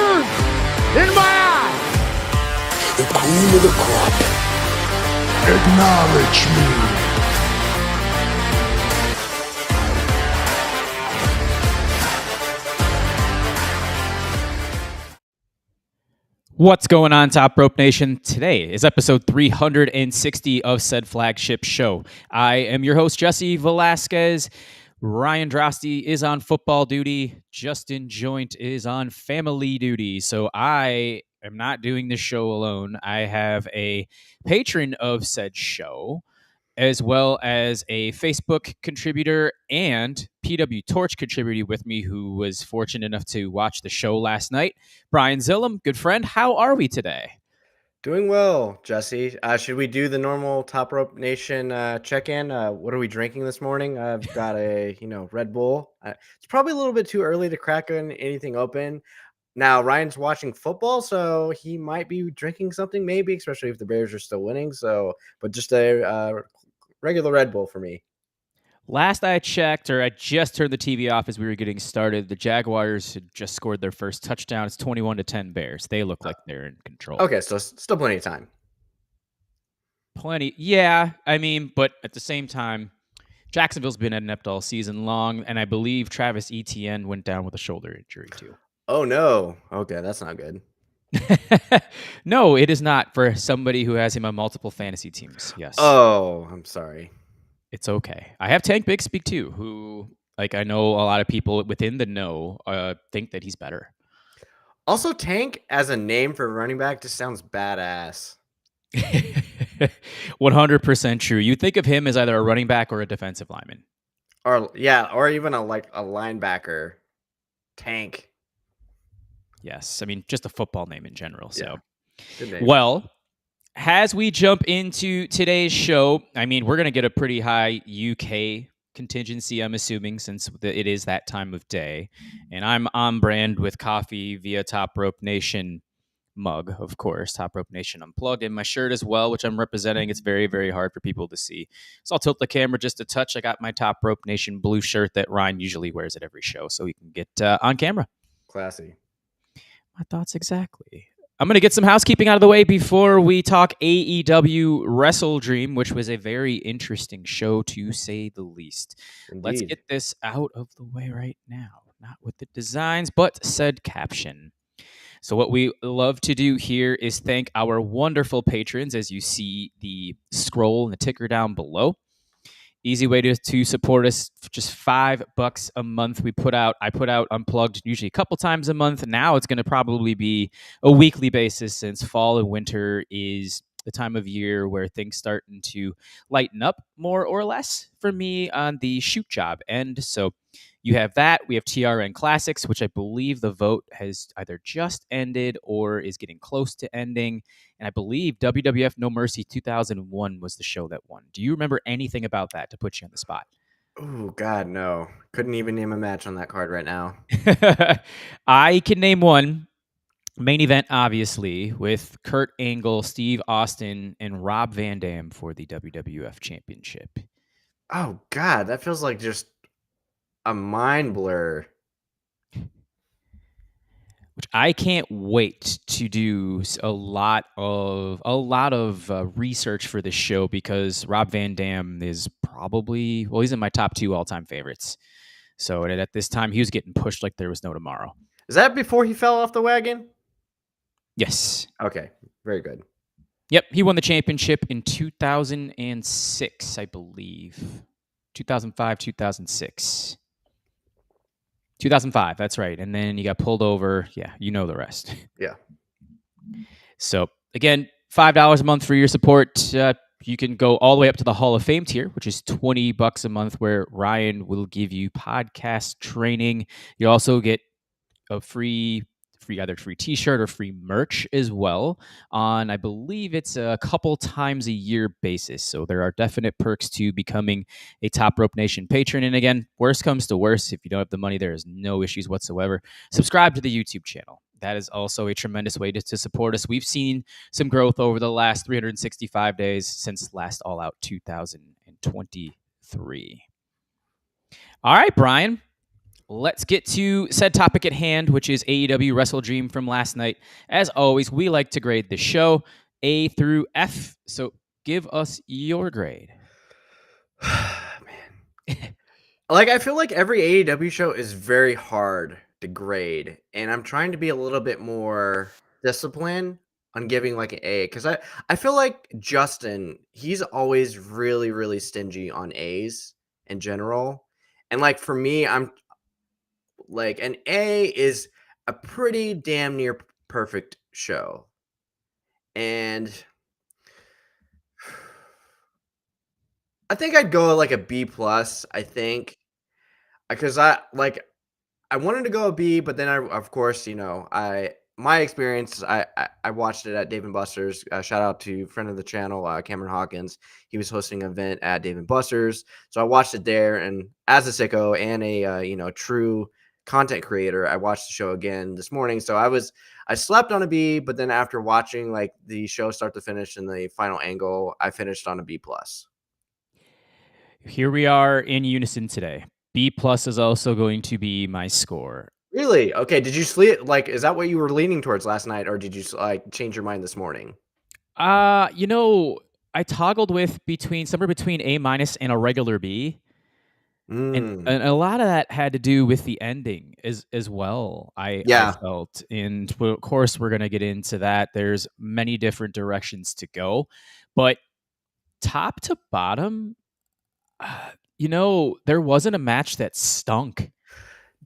tears in my eyes. The cream of the crop. Acknowledge me. What's going on, Top Rope Nation? Today is episode 360 of said flagship show. I am your host, Jesse Velasquez. Ryan Drosty is on football duty. Justin Joint is on family duty. So I am not doing this show alone. I have a patron of said show, as well as a Facebook contributor and PW Torch contributor with me, who was fortunate enough to watch the show last night. Brian Zillum, good friend. How are we today? Doing well, Jesse. Should we do the normal Top Rope Nation check-in? What are we drinking this morning? I've got a Red Bull. It's probably a little bit too early to crack anything open. Now Ryan's watching football, so he might be drinking something, maybe, especially if the Bears are still winning. But just a regular Red Bull for me. Last I checked, or I just turned the TV off as we were getting started, the Jaguars had just scored their first touchdown. It's 21-10 Bears. They look like they're in control. Okay, so still plenty of time. Plenty. Yeah, I mean, but at the same time, Jacksonville's been inept all season long, and I believe Travis Etienne went down with a shoulder injury too. Oh, no. Okay, that's not good. No, it is not for somebody who has him on multiple fantasy teams. Yes. Oh, I'm sorry. It's okay. I have Tank Bixby too, who, like, I know a lot of people within the know think that he's better. Also, Tank as a name for running back just sounds badass. 100% true. You think of him as either a running back or a defensive lineman. Or even a linebacker. Tank. Yes, I mean, just a football name in general. So, Good name. Well, as we jump into today's show, I mean, we're going to get a pretty high UK contingency, I'm assuming, since it is that time of day. And I'm on brand with coffee via Top Rope Nation mug, of course, Top Rope Nation Unplugged, and my shirt as well, which I'm representing. It's very, very hard for people to see. So I'll tilt the camera just a touch. I got my Top Rope Nation blue shirt that Ryan usually wears at every show, so he can get on camera. Classy. My thoughts exactly. I'm going to get some housekeeping out of the way before we talk AEW WrestleDream, which was a very interesting show, to say the least. Indeed. Let's get this out of the way right now. Not with the designs, but said caption. So what we love to do here is thank our wonderful patrons, as you see the scroll and the ticker down below. Easy way to support us, just $5 a month. I put out Unplugged usually a couple times a month. Now it's going to probably be a weekly basis, since fall and winter is the time of year where things starting to lighten up more or less for me on the shoot job end. So you have that. We have TRN Classics, which I believe the vote has either just ended or is getting close to ending. And I believe WWF No Mercy 2001 was the show that won. Do you remember anything about that to put you on the spot? Oh, God, no. Couldn't even name a match on that card right now. I can name one. Main event, obviously, with Kurt Angle, Steve Austin, and Rob Van Dam for the WWF Championship. Oh, God, that feels like just a mind blur. Which I can't wait to do a lot of research for this show, because Rob Van Dam is probably, he's in my top 2 all-time favorites. So at this time, he was getting pushed like there was no tomorrow. Is that before he fell off the wagon? Yes. Okay, very good. Yep, he won the championship in 2006, I believe. 2005, 2006. 2005, that's right. And then he got pulled over. Yeah, you know the rest. Yeah. So, again, $5 a month for your support. You can go all the way up to the Hall of Fame tier, which is $20 a month, where Ryan will give you podcast training. You also get a free either free t-shirt or free merch as well on, I believe it's a couple times a year basis. So there are definite perks to becoming a Top Rope Nation patron. And again, worst comes to worst, if you don't have the money, there is no issues whatsoever. Subscribe to the YouTube channel. That is also a tremendous way to support us. We've seen some growth over the last 365 days since last All Out 2023. All right, Brian. let's get to said topic at hand, which is AEW WrestleDream from last night. As always, we like to grade the show A through F. So give us your grade. Man. Like, I feel like every AEW show is very hard to grade, and I'm trying to be a little bit more disciplined on giving like an A, because I feel like Justin, he's always really, really stingy on A's in general. And like for me, I'm like an A is a pretty damn near perfect show. And I think I'd go like a B plus, I think. Because I wanted to go a B, but then of course, my experience, I watched it at Dave and Buster's. Shout out to friend of the channel, Cameron Hawkins. He was hosting an event at Dave and Buster's, so I watched it there. And as a sicko and a true content creator, I watched the show again this morning. So I slept on a B, but then after watching like the show start to finish and the final angle, I finished on a B plus. Here we are in unison today. B plus is also going to be my score. Really? Okay. Did you sleep? Like, is that what you were leaning towards last night, or did you like change your mind this morning? I toggled with somewhere between A minus and a regular B. And a lot of that had to do with the ending as well. I felt, and of course we're going to get into that. There's many different directions to go, but top to bottom, there wasn't a match that stunk.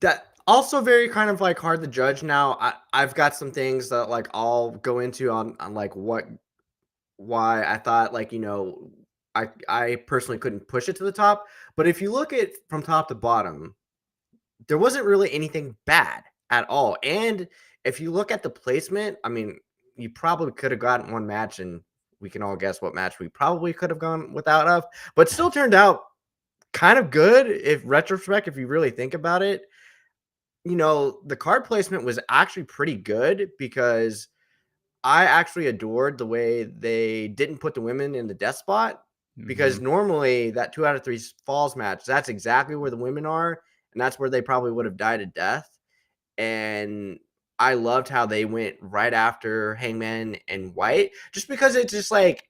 That also very kind of like hard to judge now. I've got some things that like I'll go into on like why I thought like, I personally couldn't push it to the top. But if you look at from top to bottom, there wasn't really anything bad at all. And if you look at the placement, I mean, you probably could have gotten one match, and we can all guess what match we probably could have gone without of, but still turned out kind of good if retrospect, if you really think about it. The card placement was actually pretty good, because I actually adored the way they didn't put the women in the death spot, because normally that 2 out of 3 falls match, that's exactly where the women are, and that's where they probably would have died a death. And I loved how they went right after Hangman and White, just because it's just like,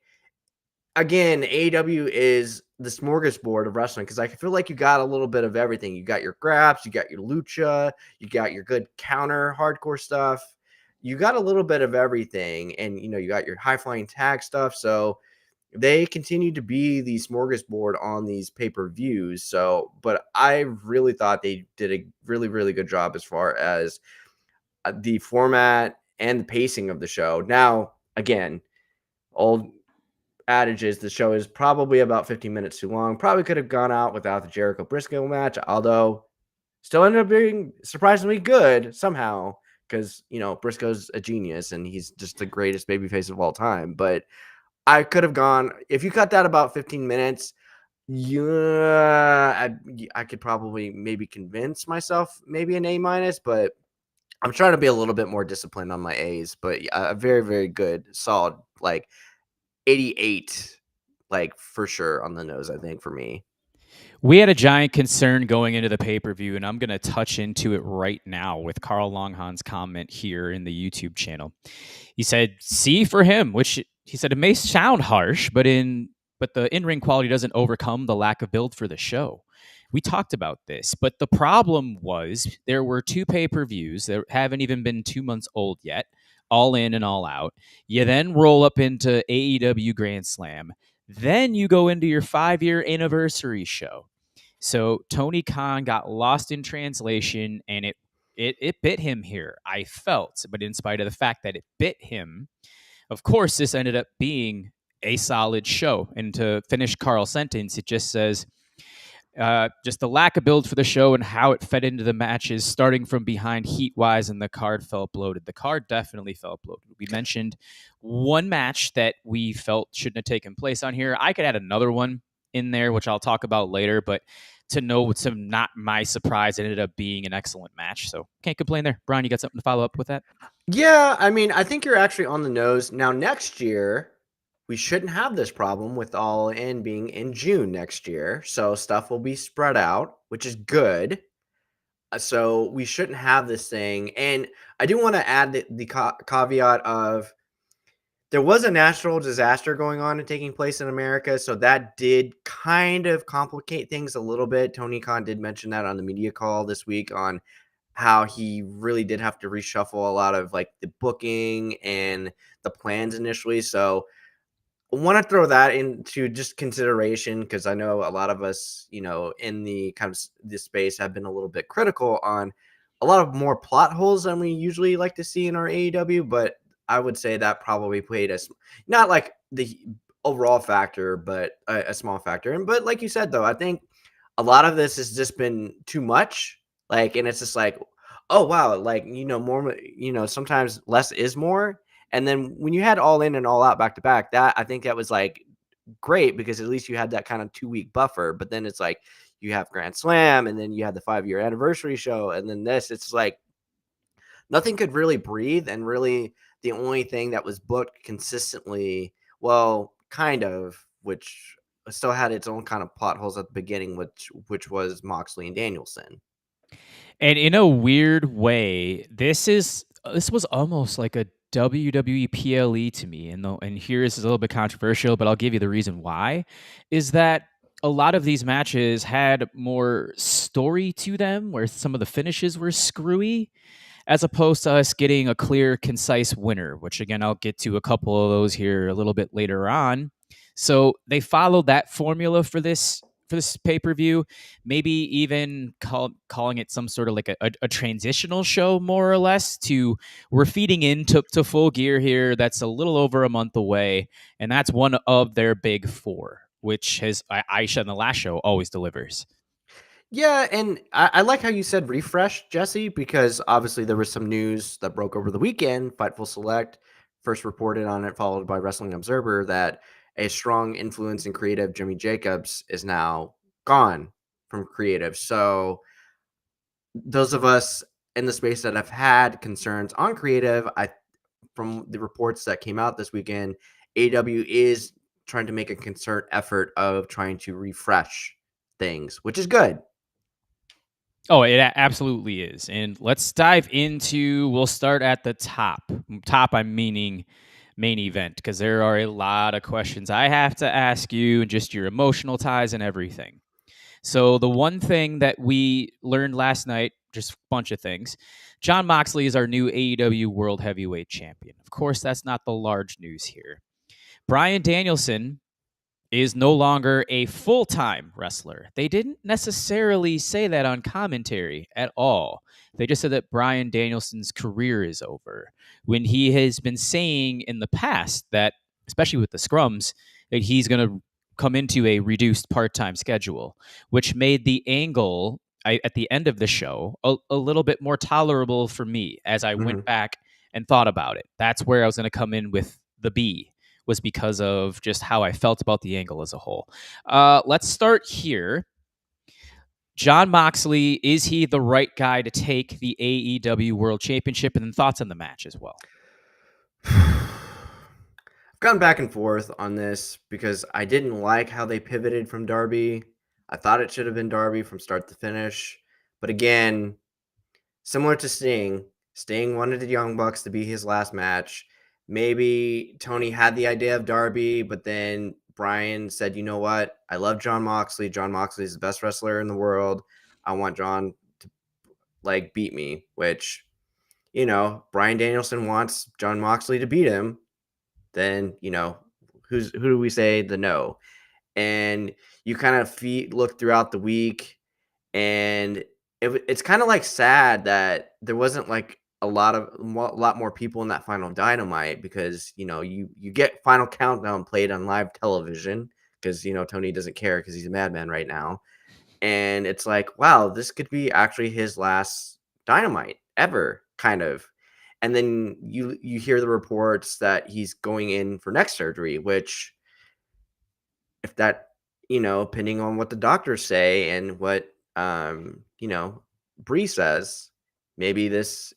again, AEW is the smorgasbord of wrestling, because I feel like you got a little bit of everything. You got your graps, you got your lucha, you got your good counter hardcore stuff. You got a little bit of everything, and you got your high flying tag stuff. So they continue to be the smorgasbord on these pay-per-views. So, but I really thought they did a really, really good job as far as the format and the pacing of the show. Now, again, old adage is the show is probably about 15 minutes too long. Probably could have gone out without the Jericho Briscoe match, although still ended up being surprisingly good somehow, because Briscoe's a genius and he's just the greatest babyface of all time. But I could have gone, if you cut that about 15 minutes, I could probably maybe convince myself maybe an A minus, but I'm trying to be a little bit more disciplined on my A's. But a very, very good, solid, like 88, like for sure on the nose, I think, for me. We had a giant concern going into the pay-per-view, and I'm going to touch into it right now with Carl Longhan's comment here in the YouTube channel. He said, C for him, which he said it may sound harsh, but the in-ring quality doesn't overcome the lack of build for the show. We talked about this, but the problem was there were 2 pay-per-views that haven't even been 2 months old yet, All In and All Out. You then roll up into AEW Grand Slam. Then you go into your 5-year anniversary show. So Tony Khan got lost in translation, and it bit him here, I felt. But in spite of the fact that it bit him, of course, this ended up being a solid show. And to finish Carl's sentence, it just says, just the lack of build for the show and how it fed into the matches, starting from behind heat-wise, and the card felt bloated. The card definitely felt bloated. We mentioned one match that we felt shouldn't have taken place on here. I could add another one in there, which I'll talk about later, but to not my surprise, it ended up being an excellent match. So can't complain there. Brian, you got something to follow up with that? Yeah, I mean, I think you're actually on the nose. Now, next year, we shouldn't have this problem with All In being in June next year. So stuff will be spread out, which is good. So we shouldn't have this thing. And I do want to add the caveat of there was a natural disaster going on and taking place in America, so that did kind of complicate things a little bit. Tony Khan did mention that on the media call this week on how he really did have to reshuffle a lot of like the booking and the plans initially. So I want to throw that into just consideration because I know a lot of us, in the kind of this space have been a little bit critical on a lot of more plot holes than we usually like to see in our AEW. But I would say that probably played not like the overall factor, but a small factor. And but like you said, though, I think a lot of this has just been too much. Like, and it's just like, oh wow, like more, sometimes less is more. And then when you had All In and All Out back to back, that I think that was like great because at least you had that kind of 2 week buffer. But then it's like you have Grand Slam and then you had the 5-year anniversary show. And then it's like nothing could really breathe. And really the only thing that was booked consistently, well, kind of, which still had its own kind of plot holes at the beginning, which was Moxley and Danielson. And in a weird way, this was almost like a WWE PLE to me. And here is a little bit controversial, but I'll give you the reason why. Is that a lot of these matches had more story to them, where some of the finishes were screwy, as opposed to us getting a clear, concise winner. Which again, I'll get to a couple of those here a little bit later on. So they followed that formula for this pay-per-view, maybe even calling it some sort of like a transitional show, more or less, to we're feeding into Full Gear here. That's a little over a month away, and that's one of their big four, which has Aisha in the last show always delivers. Yeah, and I like how you said refresh, Jesse, because obviously there was some news that broke over the weekend. Fightful Select first reported on it, followed by Wrestling Observer, that a strong influence in creative, Jimmy Jacobs, is now gone from creative. So those of us in the space that have had concerns on creative, from the reports that came out this weekend, AEW is trying to make a concerted effort of trying to refresh things, which is good. Oh, it absolutely is. And let's dive into, we'll start at the top. Top, I'm meaning main event, because there are a lot of questions I have to ask you and just your emotional ties and everything. So the one thing that we learned last night, just a bunch of things, Jon Moxley is our new AEW World Heavyweight Champion. Of course, that's not the large news here. Bryan Danielson is no longer a full-time wrestler. They didn't necessarily say that on commentary at all. They just said that Bryan Danielson's career is over, when he has been saying in the past that, especially with the scrums, that he's going to come into a reduced part-time schedule, which made the angle at the end of the show a little bit more tolerable for me as I went back and thought about it. That's where I was going to come in with the B, was because of just how I felt about the angle as a whole. Let's start here. Jon Moxley, is he the right guy to take the AEW World Championship? And then thoughts on the match as well. I've gone back and forth on this because I didn't like how they pivoted from Darby. I thought it should have been Darby from start to finish. But again, similar to Sting wanted the Young Bucks to be his last match. Maybe Tony had the idea of Darby, but then Bryan said, you know what? I love Jon Moxley. Jon Moxley is the best wrestler in the world. I want Jon to beat me, which, Bryan Danielson wants Jon Moxley to beat him. Then, who do we say the no? And you kind of look throughout the week, and it's kind of like sad that there wasn't like a lot more people in that final Dynamite, because you get Final Countdown played on live television because Tony doesn't care because he's a madman right now, and it's like, wow, this could be actually his last Dynamite ever, kind of. And then you hear the reports that he's going in for neck surgery, which, if that, depending on what the doctors say and what Bree says, maybe this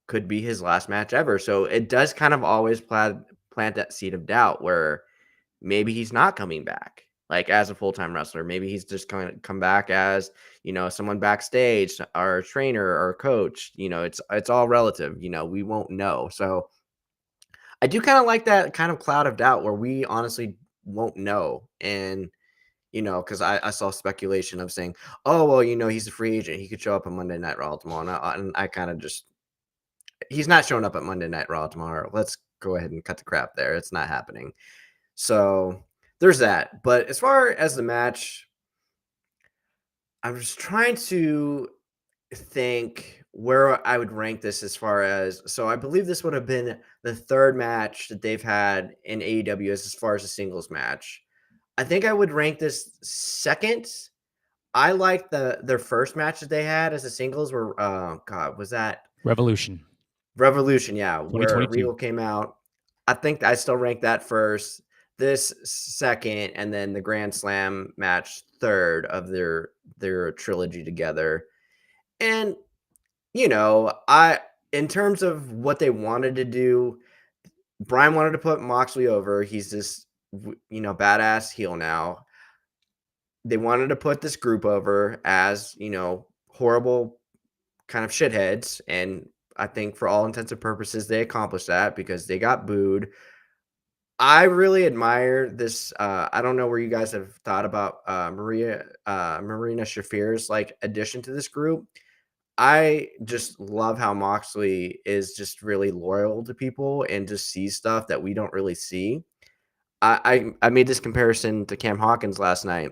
could be his last match ever. So it does kind of always plant that seed of doubt where maybe he's not coming back. like as a full-time wrestler. Maybe he's just going to come back as, someone backstage or a trainer or a coach. It's all relative. We won't know. So I do kind of like that kind of cloud of doubt where we honestly won't know. And, because I saw speculation of saying, oh, well, he's a free agent. He could show up on Monday Night Raw tomorrow. And I kind of just, he's not showing up at Monday Night Raw tomorrow. Let's go ahead and cut the crap there. It's not happening. So there's that. But as far as the match, I was trying to think where I would rank this as far as, so I believe this would have been the third match that they've had in AEW as far as a singles match. I think I would rank this second. I like their first match that they had as a singles where God, was that Revolution, yeah, where 2022. Regal came out. I think I still rank that first, this second, and then the Grand Slam match third of their trilogy together. And in terms of what they wanted to do, Bryan wanted to put Moxley over. He's this badass heel now. They wanted to put this group over as, horrible kind of shitheads. And I think for all intents and purposes, they accomplished that because they got booed. I really admire this. I don't know where you guys have thought about Marina Shafir's like addition to this group. I just love how Moxley is just really loyal to people and just sees stuff that we don't really see. I made this comparison to Cam Hawkins last night.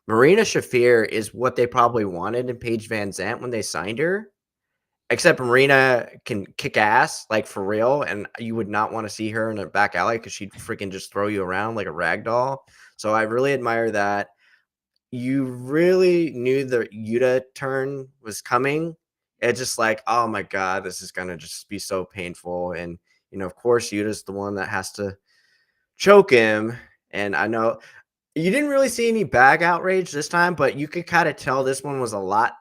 Marina Shafir is what they probably wanted in Paige Van Zandt when they signed her, except Marina can kick ass, like for real, and you would not want to see her in a back alley because she'd freaking just throw you around like a rag doll. So I really admire that. You really knew the Yuta turn was coming. It's just like, oh my God, this is going to just be so painful. And, of course, Yuta's the one that has to choke him. And I know you didn't really see any bag outrage this time, but you could kind of tell this one was a lot.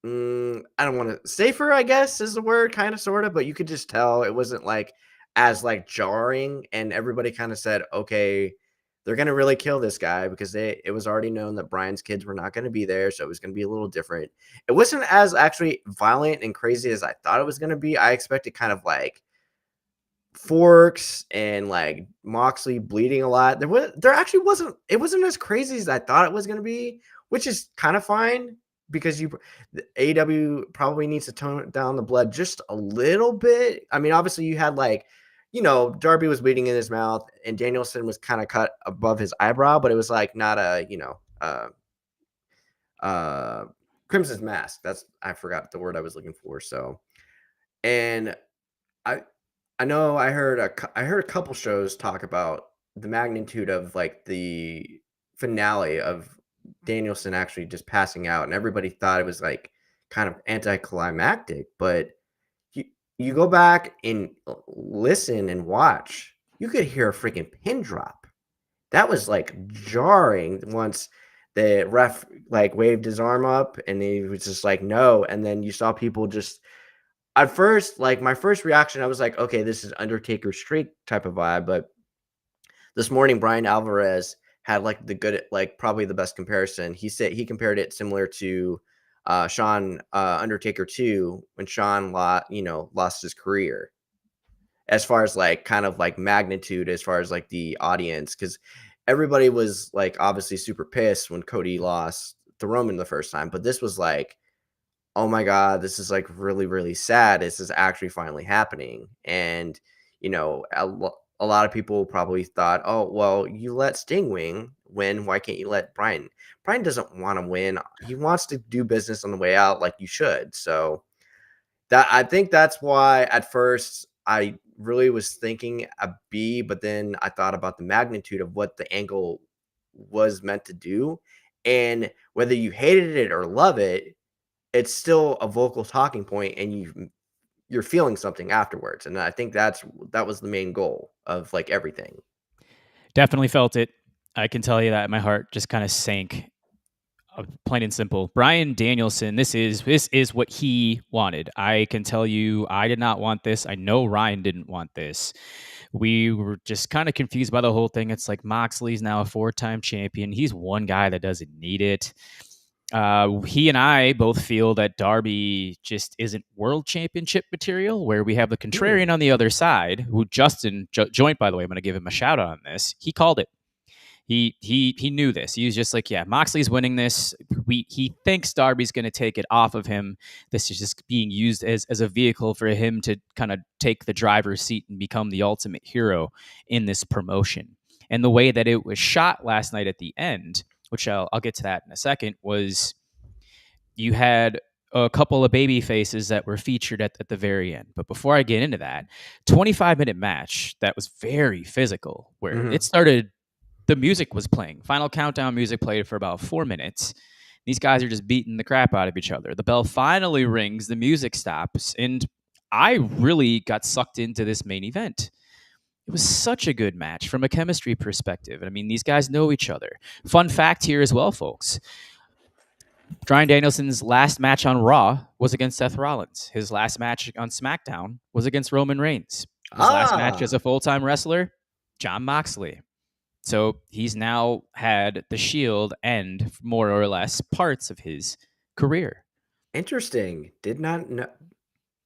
I don't want to safer, I guess is the word, kind of, sort of, but you could just tell it wasn't like as like jarring. And everybody kind of said, okay, they're going to really kill this guy because it was already known that Bryan's kids were not going to be there. So it was going to be a little different. It wasn't as actually violent and crazy as I thought it was going to be. I expected kind of like forks and like Moxley bleeding a lot. There actually wasn't, it wasn't as crazy as I thought it was going to be, which is kind of fine because the AEW probably needs to tone down the blood just a little bit. I mean, obviously you had like, Darby was bleeding in his mouth and Danielson was kind of cut above his eyebrow, but it was like not a, Crimson's mask. I forgot the word I was looking for. So, and I know I heard a couple shows talk about the magnitude of like the finale of Danielson actually just passing out, and everybody thought it was like kind of anticlimactic, but you go back and listen and watch, you could hear a freaking pin drop. That was like jarring once the ref like waved his arm up and he was just like, no. And then you saw people just at first, like my first reaction, I was like, okay, this is Undertaker streak type of vibe. But this morning, Brian Alvarez had like the good, like probably the best comparison. He said he compared it similar to Shawn Undertaker 2 when Shawn lost his career, as far as like kind of like magnitude, as far as like the audience, because everybody was like obviously super pissed when Cody lost to Roman the first time, but this was like, oh my God, this is like really, really sad. This is actually finally happening. And, a lot of people probably thought, oh, well, you let Sting win. Why can't you let Bryan? Bryan doesn't want to win. He wants to do business on the way out like you should. So I think that's why at first I really was thinking a B, but then I thought about the magnitude of what the angle was meant to do. And whether you hated it or love it, it's still a vocal talking point and you're feeling something afterwards. And I think that was the main goal of like everything. Definitely felt it. I can tell you that my heart just kind of sank Plain and simple. Bryan Danielson, this is what he wanted. I can tell you, I did not want this. I know Ryan didn't want this. We were just kind of confused by the whole thing. It's like Moxley's now a 4-time champion. He's one guy that doesn't need it. He and I both feel that Darby just isn't world championship material, where we have the contrarian on the other side, who Justin Joint, by the way, I'm going to give him a shout out on this. He called it. He knew this. He was just like, yeah, Moxley's winning this. He thinks Darby's going to take it off of him. This is just being used as a vehicle for him to kind of take the driver's seat and become the ultimate hero in this promotion. And the way that it was shot last night at the end, which I'll get to that in a second, was you had a couple of baby faces that were featured at the very end. But before I get into that, 25-minute match that was very physical, where it started. The music was playing. Final Countdown music played for about 4 minutes. These guys are just beating the crap out of each other. The bell finally rings. The music stops. And I really got sucked into this main event. It was such a good match from a chemistry perspective. I mean, these guys know each other. Fun fact here as well, folks. Bryan Danielson's last match on Raw was against Seth Rollins. His last match on SmackDown was against Roman Reigns. His last match as a full-time wrestler, Jon Moxley. So he's now had the Shield end more or less parts of his career. Interesting. Did not know.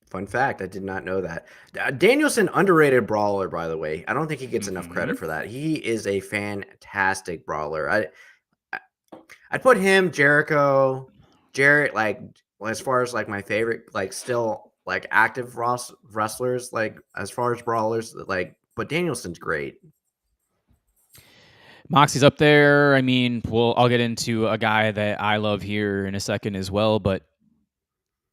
Fun fact, I did not know that. Danielson, underrated brawler, by the way. I don't think he gets enough credit for that. He is a fantastic brawler. I'd put him, Jericho, Jarrett, like as far as like my favorite, like still like active wrestlers, like as far as brawlers, like. But Danielson's great. Moxie's up there. I mean, I'll get into a guy that I love here in a second as well, but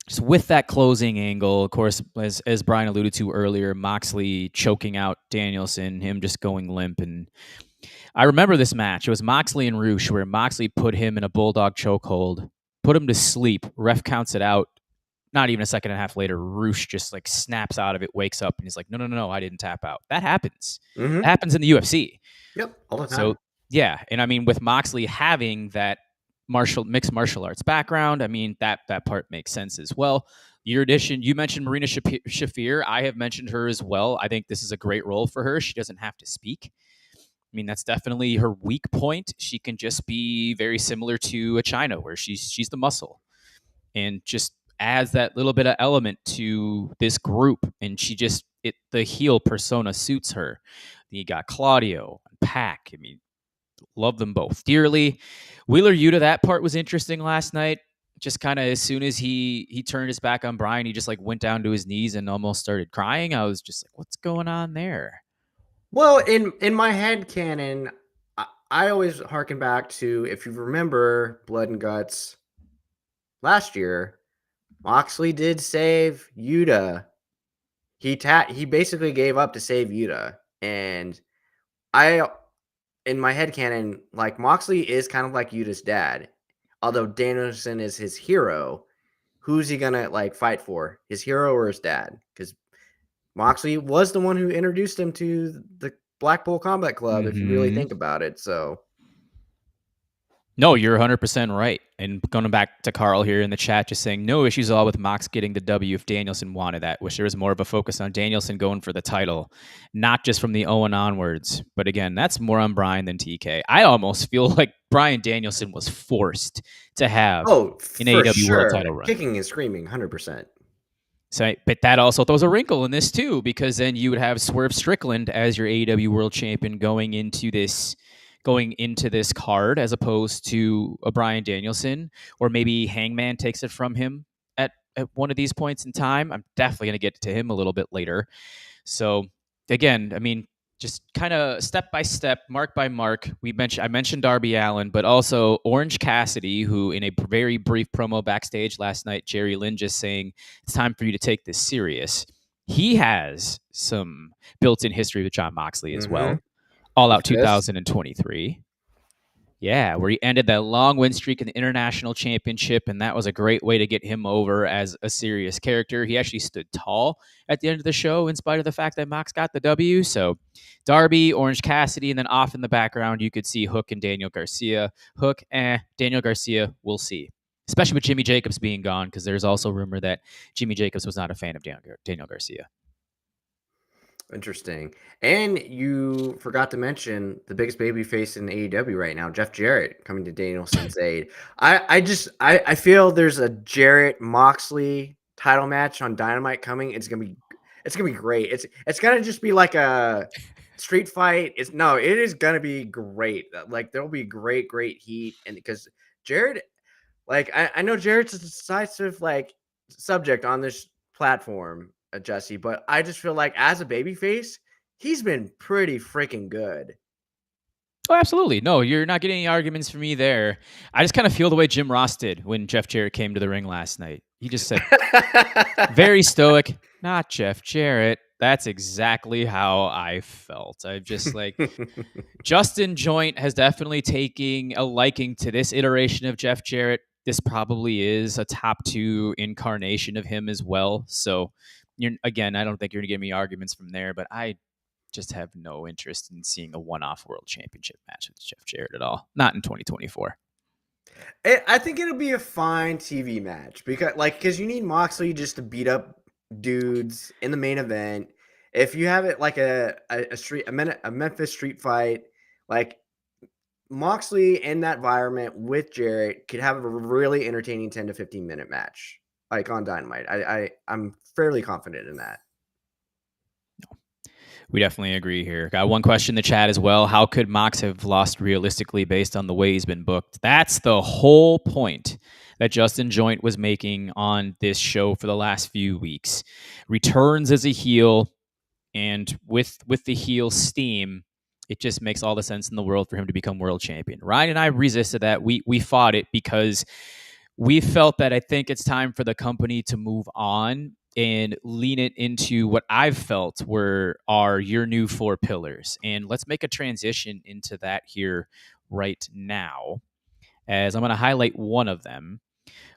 just with that closing angle, of course, as Brian alluded to earlier, Moxley choking out Danielson, him just going limp. And I remember this match. It was Moxley and Roosh, where Moxley put him in a bulldog chokehold, put him to sleep. Ref counts it out. Not even a second and a half later, Roosh just like snaps out of it, wakes up, and he's like, no, I didn't tap out. That happens. That happens in the UFC. Yep, all the time. So, yeah, and I mean, with Moxley having that mixed martial arts background, I mean, that part makes sense as well. Your addition, you mentioned Marina Shafir. I have mentioned her as well. I think this is a great role for her. She doesn't have to speak. I mean, that's definitely her weak point. She can just be very similar to a Chyna, where she's the muscle, and just adds that little bit of element to this group. And the heel persona suits her. You got Claudio and Pac. I mean, love them both dearly. Wheeler Yuta, that part was interesting last night. Just kind of as soon as he turned his back on Bryan, he just like went down to his knees and almost started crying. I was just like, what's going on there? Well, in my head canon, I always harken back to, if you remember Blood and Guts last year, Moxley did save Yuta. He basically gave up to save Yuta. And in my headcanon, like Moxley is kind of like Yuta's dad. Although Danielson is his hero, who's he gonna like fight for? His hero or his dad? Because Moxley was the one who introduced him to the Blackpool Combat Club, if you really think about it. So no, you're 100% right. And going back to Carl here in the chat, just saying no issues at all with Mox getting the W if Danielson wanted that. Wish there was more of a focus on Danielson going for the title, not just from the Owen onwards. But again, that's more on Bryan than TK. I almost feel like Bryan Danielson was forced to have an AEW World Title run. Kicking and screaming, 100%. So, but that also throws a wrinkle in this too, because then you would have Swerve Strickland as your AEW World Champion going into this card, as opposed to a Bryan Danielson, or maybe Hangman takes it from him at one of these points in time. I'm definitely going to get to him a little bit later. So again, I mean, just kind of step by step, mark by mark. I mentioned Darby Allin, but also Orange Cassidy, who in a very brief promo backstage last night, Jerry Lynn just saying it's time for you to take this serious. He has some built-in history with Jon Moxley as well. All Out 2023. Yeah, where he ended that long win streak in the International Championship, and that was a great way to get him over as a serious character. He actually stood tall at the end of the show, in spite of the fact that Mox got the W. So, Darby, Orange Cassidy, and then off in the background, you could see Hook and Daniel Garcia. Hook, Daniel Garcia, we'll see. Especially with Jimmy Jacobs being gone, because there's also rumor that Jimmy Jacobs was not a fan of Daniel Garcia. Interesting. And you forgot to mention the biggest baby face in AEW right now, Jeff Jarrett, coming to Danielson's aid. I feel there's a Jarrett Moxley title match on Dynamite coming. It's gonna be great. It's gonna just be like a street fight. It is gonna be great. Like there'll be great heat, and because Jarrett, like I know Jarrett's a decisive subject on this platform, Jesse, but I just feel like as a babyface, he's been pretty freaking good. Oh, absolutely. No, you're not getting any arguments from me there. I just kind of feel the way Jim Ross did when Jeff Jarrett came to the ring last night. He just said, very stoic, not Jeff Jarrett. That's exactly how I felt. I'm just like, Justin Joint has definitely taken a liking to this iteration of Jeff Jarrett. This probably is a top 2 incarnation of him as well. So, again, I don't think you're going to get me arguments from there, but I just have no interest in seeing a one-off world championship match with Jeff Jarrett at all. Not in 2024. I think it'll be a fine TV match because you need Moxley just to beat up dudes in the main event. If you have it like a Memphis street fight, like Moxley in that environment with Jarrett could have a really entertaining 10 to 15 minute match, like on Dynamite. I'm fairly confident in that. We definitely agree here. Got one question in the chat as well. How could Mox have lost realistically based on the way he's been booked? That's the whole point that Justin Joint was making on this show for the last few weeks. Returns as a heel, and with the heel steam, it just makes all the sense in the world for him to become world champion. Ryan and I resisted that. We fought it because we felt that I think it's time for the company to move on and lean it into what I've felt are your new 4 pillars. And let's make a transition into that here right now, as I'm going to highlight one of them.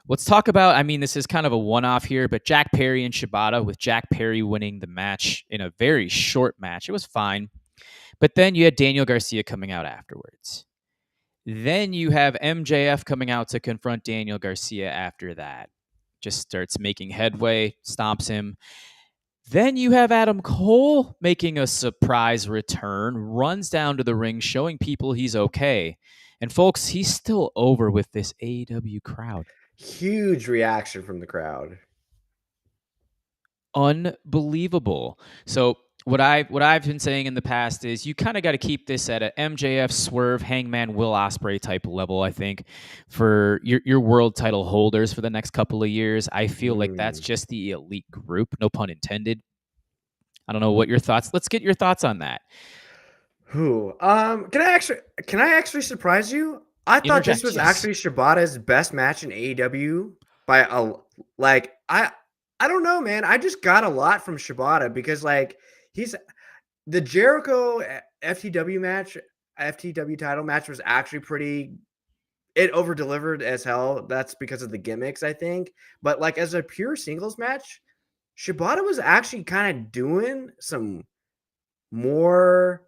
Let's talk about, this is kind of a one-off here, but Jack Perry and Shibata, with Jack Perry winning the match in a very short match. It was fine. But then you had Daniel Garcia coming out afterwards. Then you have MJF coming out to confront Daniel Garcia after that. Just starts making headway, stomps him. Then you have Adam Cole making a surprise return, runs down to the ring, showing people he's okay. And folks, he's still over with this AEW crowd. Huge reaction from the crowd. Unbelievable. So what I've been saying in the past is you kind of got to keep this at a MJF Swerve Hangman Will Ospreay type level, I think, for your world title holders for the next couple of years. I feel like that's just the elite group, no pun intended. I don't know what your thoughts. Let's get your thoughts on that. Can I actually surprise you? I thought this was actually Shibata's best match in AEW by I don't know, man. I just got a lot from Shibata because he's the Jericho FTW title match was actually it over delivered as hell. That's because of the gimmicks, I think. But as a pure singles match, Shibata was actually kind of doing some more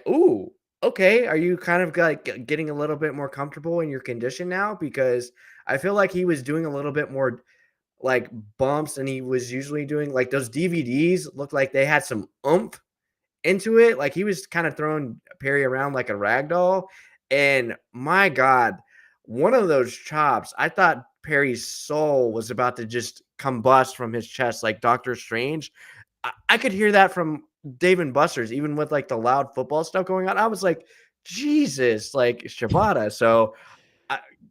ooh, okay, are you kind of getting a little bit more comfortable in your condition now? Because I feel like he was doing a little bit more bumps than he was usually doing. Those DVDs looked like they had some oomph into it. He was kind of throwing Perry around like a rag doll. And my God, one of those chops, I thought Perry's soul was about to just combust from his chest like Doctor Strange. I could hear that from Dave and Buster's, even with the loud football stuff going on. I was like, Jesus, Shibata. So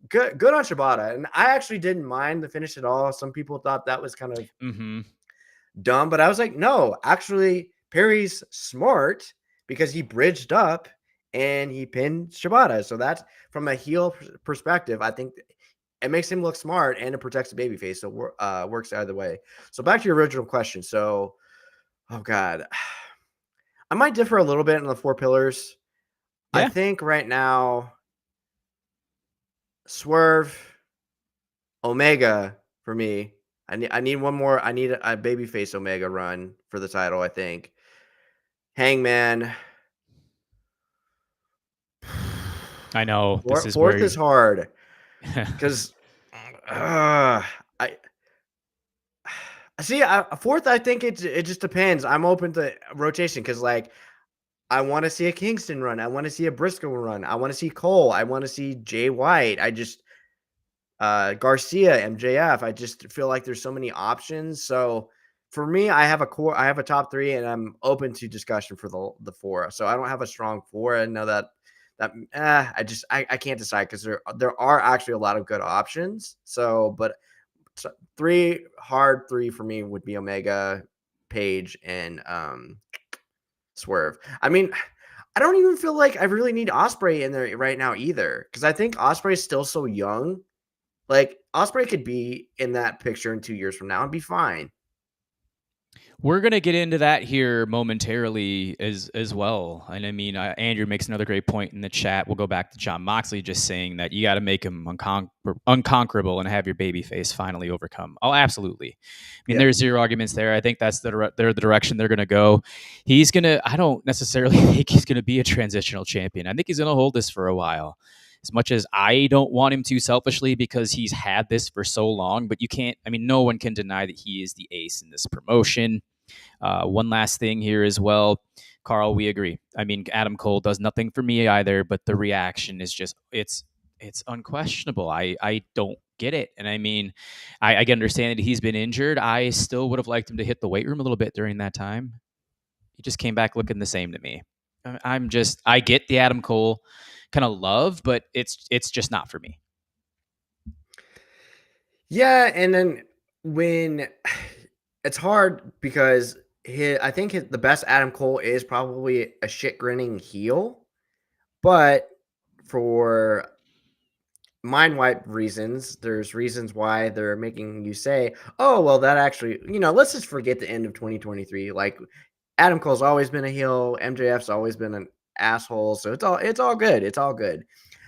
good on Shibata. And I actually didn't mind the finish at all. Some people thought that was kind of dumb, but I was like, no, actually Perry's smart because he bridged up and he pinned Shibata. So that's from a heel perspective. I think it makes him look smart and it protects the babyface. So works either way. So back to your original question. So, oh God, I might differ a little bit in the 4 pillars. Yeah. I think right now Swerve, Omega for me. I need one more. I need a babyface Omega run for the title, I think. Hangman. I know this is Fourth where is hard because I see. Fourth, I think it just depends. I'm open to rotation because like I want to see a Kingston run. I want to see a Briscoe run. I want to see Cole. I want to see Jay White. I just Garcia, MJF. I just feel like there's so many options. So for me, I have a top three, and I'm open to discussion for the four. So I don't have a strong four. I know that I can't decide because there are actually a lot of good options. So, but three for me would be Omega, Page, and Swerve. I mean, I don't even feel like I really need Ospreay in there right now either because I think Ospreay is still so young. Like Ospreay could be in that picture in 2 years from now and be fine. We're going to get into that here momentarily as well. And I mean, Andrew makes another great point in the chat. We'll go back to Jon Moxley just saying that you got to make him unconquerable and have your baby face finally overcome. Oh, absolutely. I mean, There's zero arguments there. I think that's the direction they're going to go. I don't necessarily think he's going to be a transitional champion. I think he's going to hold this for a while. As much as I don't want him to selfishly because he's had this for so long, but no one can deny that he is the ace in this promotion. One last thing here as well, Carl, we agree. I mean, Adam Cole does nothing for me either, but the reaction is just, it's unquestionable. I don't get it. And I mean, I can understand that he's been injured. I still would have liked him to hit the weight room a little bit during that time. He just came back looking the same to me. I get the Adam Cole kind of love, but it's just not for me. Yeah, and then when it's hard because I think the best Adam Cole is probably a shit grinning heel, but for mind wipe reasons, there's reasons why they're making you say, "Oh, well, that actually, let's just forget the end of 2023." Like Adam Cole's always been a heel, MJF's always been an asshole, so it's all good. It's all good.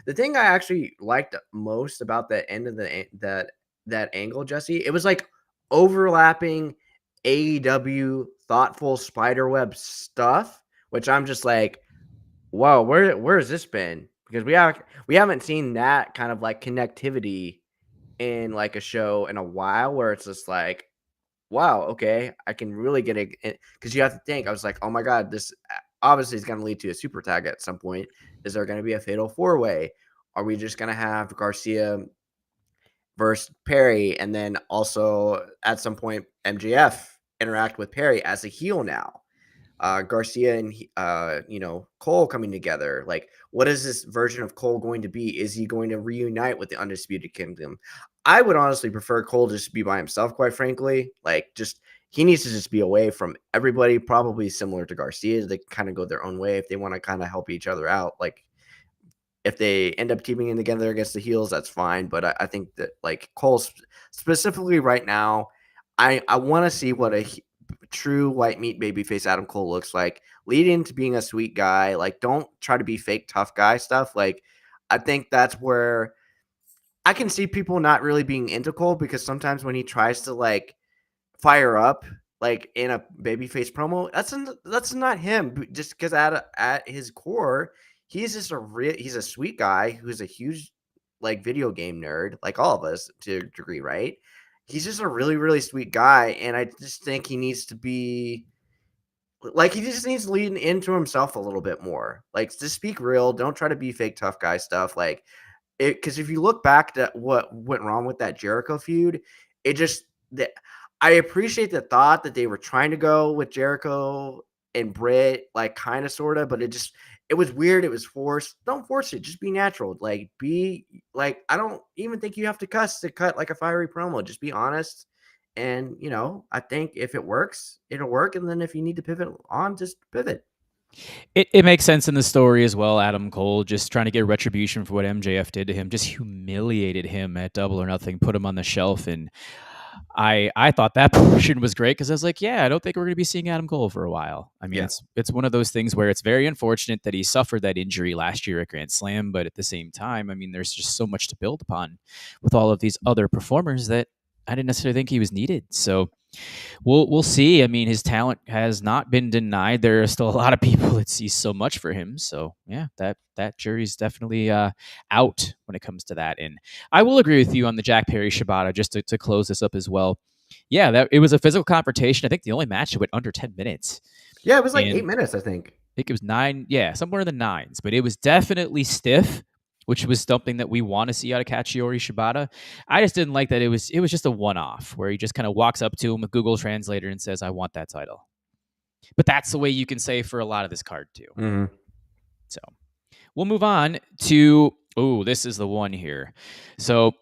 The thing I actually liked most about the end of that angle, Jesse, it was like overlapping AEW thoughtful spiderweb stuff, which I'm just like, whoa, where has this been? Because we haven't seen that kind of like connectivity in like a show in a while where it's just like, wow, okay, I can really get it. Because you have to think, I was like, oh my God, this obviously is going to lead to a super tag at some point. Is there going to be a fatal four-way? Are we just going to have Garcia versus Perry, and then also at some point MJF interact with Perry as a heel now? Garcia and Cole coming together. Like, what is this version of Cole going to be? Is he going to reunite with the Undisputed Kingdom? I would honestly prefer Cole just to be by himself, quite frankly. Like, just he needs to just be away from everybody, probably similar to Garcia. They kind of go their own way if they want to kind of help each other out. Like, if they end up teaming in together against the heels, that's fine. But I think that like Cole specifically right now, I want to see what a true white meat babyface Adam Cole looks like, leading to being a sweet guy. Like, don't try to be fake tough guy stuff. Like, I think that's where I can see people not really being into Cole because sometimes when he tries to like fire up like in a babyface promo, that's not him. Just because at his core, he's just he's a sweet guy who's a huge like video game nerd, like all of us to a degree, right? He's just a really, really sweet guy, and I just think he needs to be like he just needs to lean into himself a little bit more. Like, just speak real. Don't try to be fake tough guy stuff. Like it, because if you look back to what went wrong with that Jericho feud, it just that I appreciate the thought that they were trying to go with Jericho and Britt, like kind of sort of, but it was weird. It was forced. Don't force it. Just be natural. Like, be like, I don't even think you have to cuss to cut like a fiery promo. Just be honest. And, I think if it works, it'll work. And then if you need to pivot on, just pivot. It makes sense in the story as well. Adam Cole just trying to get retribution for what MJF did to him, just humiliated him at Double or Nothing, put him on the shelf. And I thought that portion was great because I was like, yeah, I don't think we're going to be seeing Adam Cole for a while. I mean, Yeah. it's one of those things where it's very unfortunate that he suffered that injury last year at Grand Slam, but at the same time, I mean, there's just so much to build upon with all of these other performers that I didn't necessarily think he was needed. So we'll see. I mean, his talent has not been denied. There are still a lot of people that see so much for him. So yeah, that jury's definitely out when it comes to that. And I will agree with you on the Jack Perry Shibata just to close this up as well. Yeah, that it was a physical confrontation. I think the only match that went under 10 minutes. Yeah, it was like And 8 minutes, I think. I think it was 9, yeah, somewhere in the nines, but it was definitely stiff, which was something that we want to see out of Katsuyori Shibata. I just didn't like that it was just a one-off where he just kind of walks up to him with Google Translator and says, "I want that title." But that's the way you can say for a lot of this card too. Mm-hmm. So we'll move on to this is the one here. So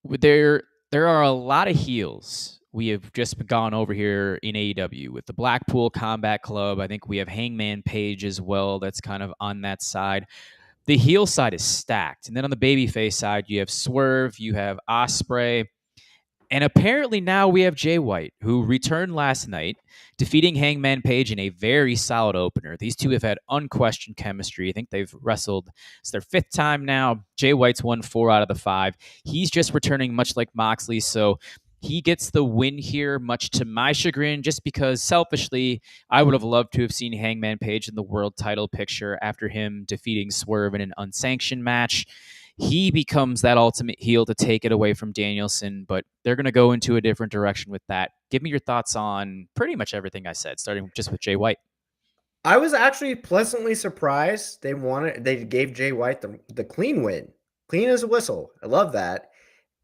there are a lot of heels we have just gone over here in AEW with the Blackpool Combat Club. I think we have Hangman Page as well. That's kind of on that side. The heel side is stacked. And then on the babyface side, you have Swerve, you have Ospreay, and apparently now we have Jay White, who returned last night, defeating Hangman Page in a very solid opener. These two have had unquestioned chemistry. I think they've wrestled. It's their 5th time now. Jay White's won 4 out of the 5. He's just returning much like Moxley, so he gets the win here, much to my chagrin, just because selfishly, I would have loved to have seen Hangman Page in the world title picture after him defeating Swerve in an unsanctioned match. He becomes that ultimate heel to take it away from Danielson, but they're going to go into a different direction with that. Give me your thoughts on pretty much everything I said, starting just with Jay White. I was actually pleasantly surprised they gave Jay White the clean win. Clean as a whistle. I love that.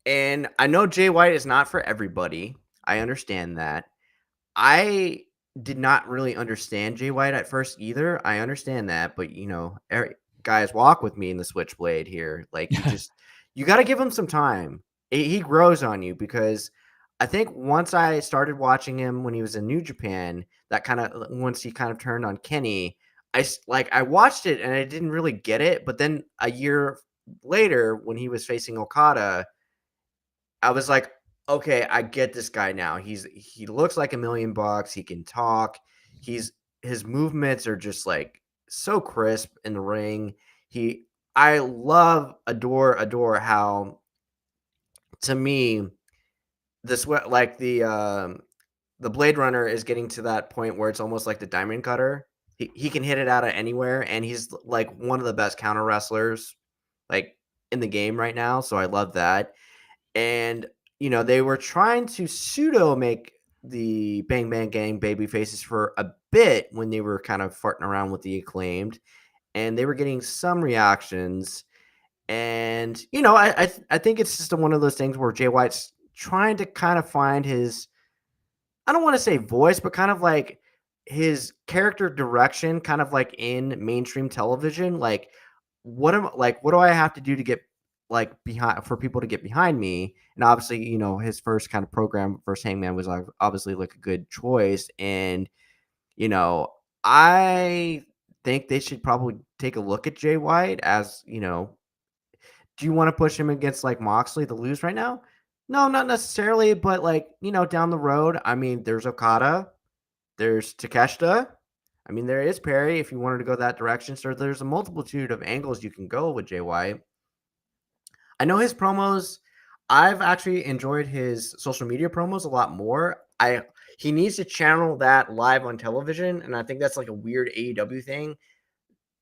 And I know Jay White is not for everybody. I understand that. I did not really understand Jay White at first either. I understand that, but guys, walk with me in the Switchblade here. Like you got to give him some time. He grows on you because I think once I started watching him when he was in New Japan, once he kind of turned on Kenny, I watched it and I didn't really get it. But then a year later, when he was facing Okada, I was like, okay, I get this guy now. He looks like $1 million. He can talk. His movements are just like so crisp in the ring. I adore how, to me, the Blade Runner is getting to that point where it's almost like the Diamond Cutter. He can hit it out of anywhere, and he's like one of the best counter wrestlers like in the game right now. So I love that. And, they were trying to pseudo make the Bang Bang Gang baby faces for a bit when they were kind of farting around with the Acclaimed, and they were getting some reactions. And, I think it's just one of those things where Jay White's trying to kind of find his, I don't want to say voice, but kind of like his character direction, kind of like in mainstream television. Like, what do I have to do to get like behind for people to get behind me? And obviously, his first kind of program versus Hangman was obviously like a good choice. And, I think they should probably take a look at Jay White as, do you want to push him against like Moxley to lose right now? No, not necessarily, but like, down the road, I mean, there's Okada, there's Takeshita. I mean, there is Perry if you wanted to go that direction. So there's a multitude of angles you can go with Jay White. I know his promos. I've actually enjoyed his social media promos a lot more. He needs to channel that live on television, and I think that's like a weird AEW thing.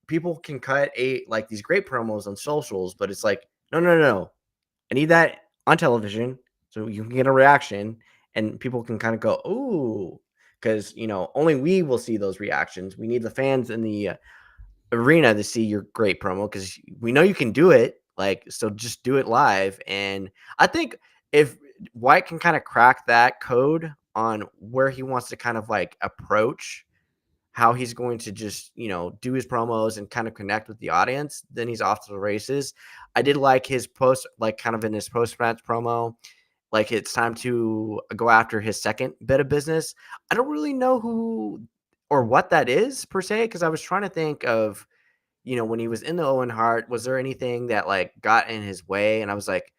People can cut like these great promos on socials, but it's like, no. I need that on television so you can get a reaction and people can kind of go, ooh, because, only we will see those reactions. We need the fans in the arena to see your great promo because we know you can do it. Like, so just do it live. And I think if White can kind of crack that code on where he wants to kind of like approach how he's going to just, do his promos and kind of connect with the audience, then he's off to the races. I did like his post, like kind of in his post-match promo, like it's time to go after his second bit of business. I don't really know who or what that is per se, because I was trying to think of, when he was in the Owen Hart, was there anything that like got in his way? And I was like,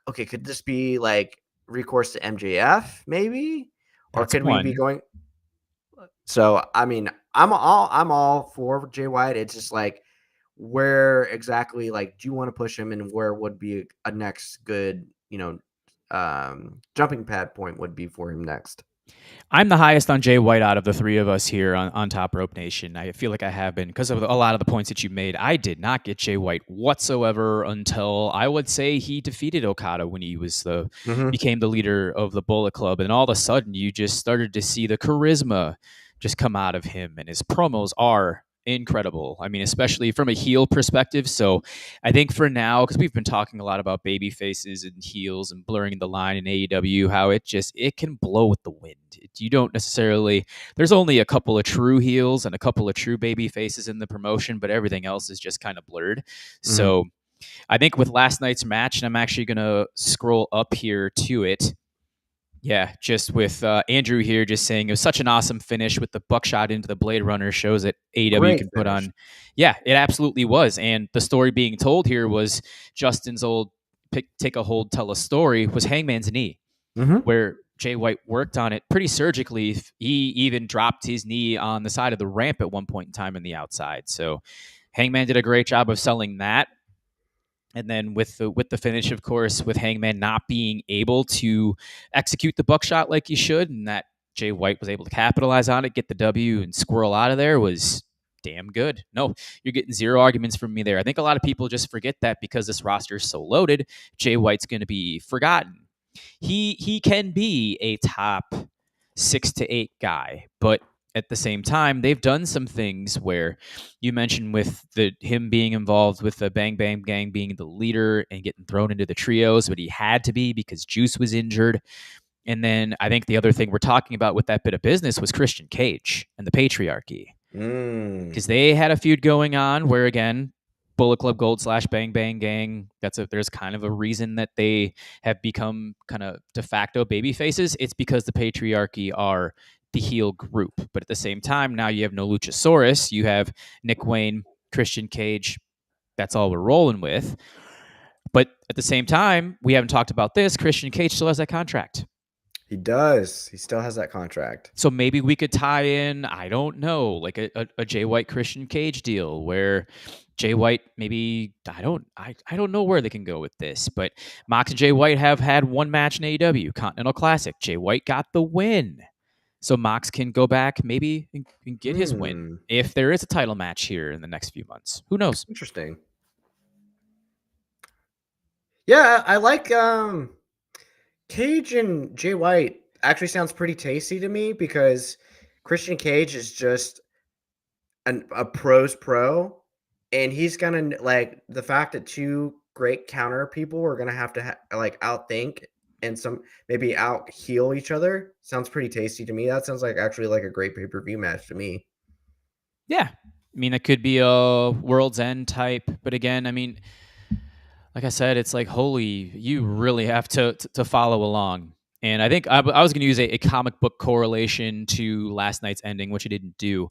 okay, could this be like recourse to MJF maybe, or That's could we be one. going? So I mean, I'm all for Jay White. It's just like where exactly like do you want to push him, and where would be a next good jumping pad point would be for him next. I'm the highest on Jay White out of the three of us here on Top Rope Nation. I feel like I have been because of a lot of the points that you made. I did not get Jay White whatsoever until I would say he defeated Okada when he was became the leader of the Bullet Club, and all of a sudden you just started to see the charisma just come out of him, and his promos are incredible. I mean, especially from a heel perspective. So I think for now, because we've been talking a lot about baby faces and heels and blurring the line in AEW, how it can blow with the wind. You don't necessarily. There's only a couple of true heels and a couple of true baby faces in the promotion, but everything else is just kind of blurred. So I think with last night's match, and I'm actually gonna scroll up here to it. Yeah, just with Andrew here just saying it was such an awesome finish with the buckshot into the Blade Runner shows that AEW Great can put finish. on. Yeah, it absolutely was. And the story being told here was Justin's old take a hold, tell a story was Hangman's knee, where Jay White worked on it pretty surgically. He even dropped his knee on the side of the ramp at one point in time in the outside. So Hangman did a great job of selling that. And then with the finish, of course, with Hangman not being able to execute the buckshot like he should, and that Jay White was able to capitalize on it, get the W, and squirrel out of there was damn good. No, you're getting zero arguments from me there. I think a lot of people just forget that because this roster is so loaded, Jay White's going to be forgotten. He can be a top 6 to 8 guy, but at the same time, they've done some things where you mentioned with him being involved with the Bang Bang Gang being the leader and getting thrown into the trios, but he had to be because Juice was injured. And then I think the other thing we're talking about with that bit of business was Christian Cage and the patriarchy. Because they had a feud going on where, again, Bullet Club Gold / Bang Bang Gang, there's kind of a reason that they have become kind of de facto baby faces. It's because the patriarchy are the heel group. But at the same time, now you have no Luchasaurus. You have Nick Wayne, Christian Cage. That's all we're rolling with. But at the same time, we haven't talked about this. Christian Cage still has that contract. He does. He still has that contract. So maybe we could tie in, I don't know, like a Jay White Christian Cage deal where Jay White maybe I don't know where they can go with this, but Mox and Jay White have had one match in AEW Continental Classic. Jay White got the win. So Mox can go back maybe and get his win if there is a title match here in the next few months. Who knows? Interesting. Yeah, I like Cage and Jay White actually sounds pretty tasty to me because Christian Cage is just a pro's pro, and he's gonna like the fact that two great counter people are gonna have to like outthink and some maybe out heal each other. Sounds pretty tasty to me. That sounds like actually like a great pay-per-view match to me. Yeah. I mean, it could be a World's End type, but again, I mean, like I said, it's like, holy, you really have to follow along. And I think I was going to use a comic book correlation to last night's ending, which I didn't do.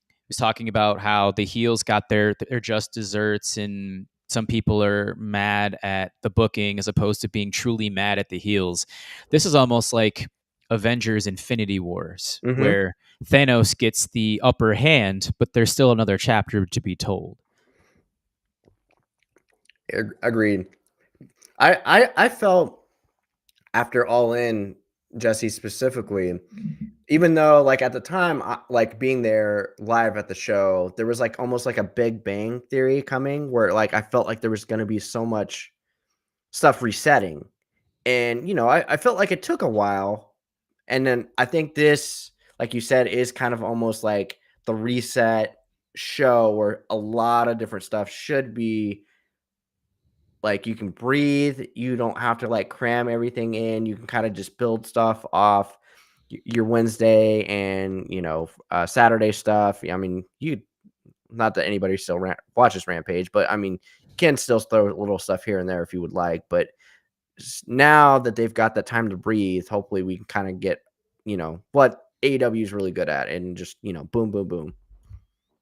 He was talking about how the heels got their just desserts, and some people are mad at the booking as opposed to being truly mad at the heels. This is almost like Avengers Infinity Wars, where Thanos gets the upper hand, but there's still another chapter to be told. Agreed. I felt after All In, Jesse specifically, even though like at the time, like being there live at the show, there was like almost like a Big Bang Theory coming where like I felt like there was going to be so much stuff resetting. And, I felt like it took a while. And then I think this, like you said, is kind of almost like the reset show where a lot of different stuff should be like you can breathe. You don't have to like cram everything in. You can kind of just build stuff off your Wednesday and, Saturday stuff. I mean, not that anybody still watches Rampage, but I mean, you can still throw little stuff here and there if you would like. But now that they've got the time to breathe, hopefully we can kind of get, what AEW is really good at and just, boom, boom, boom.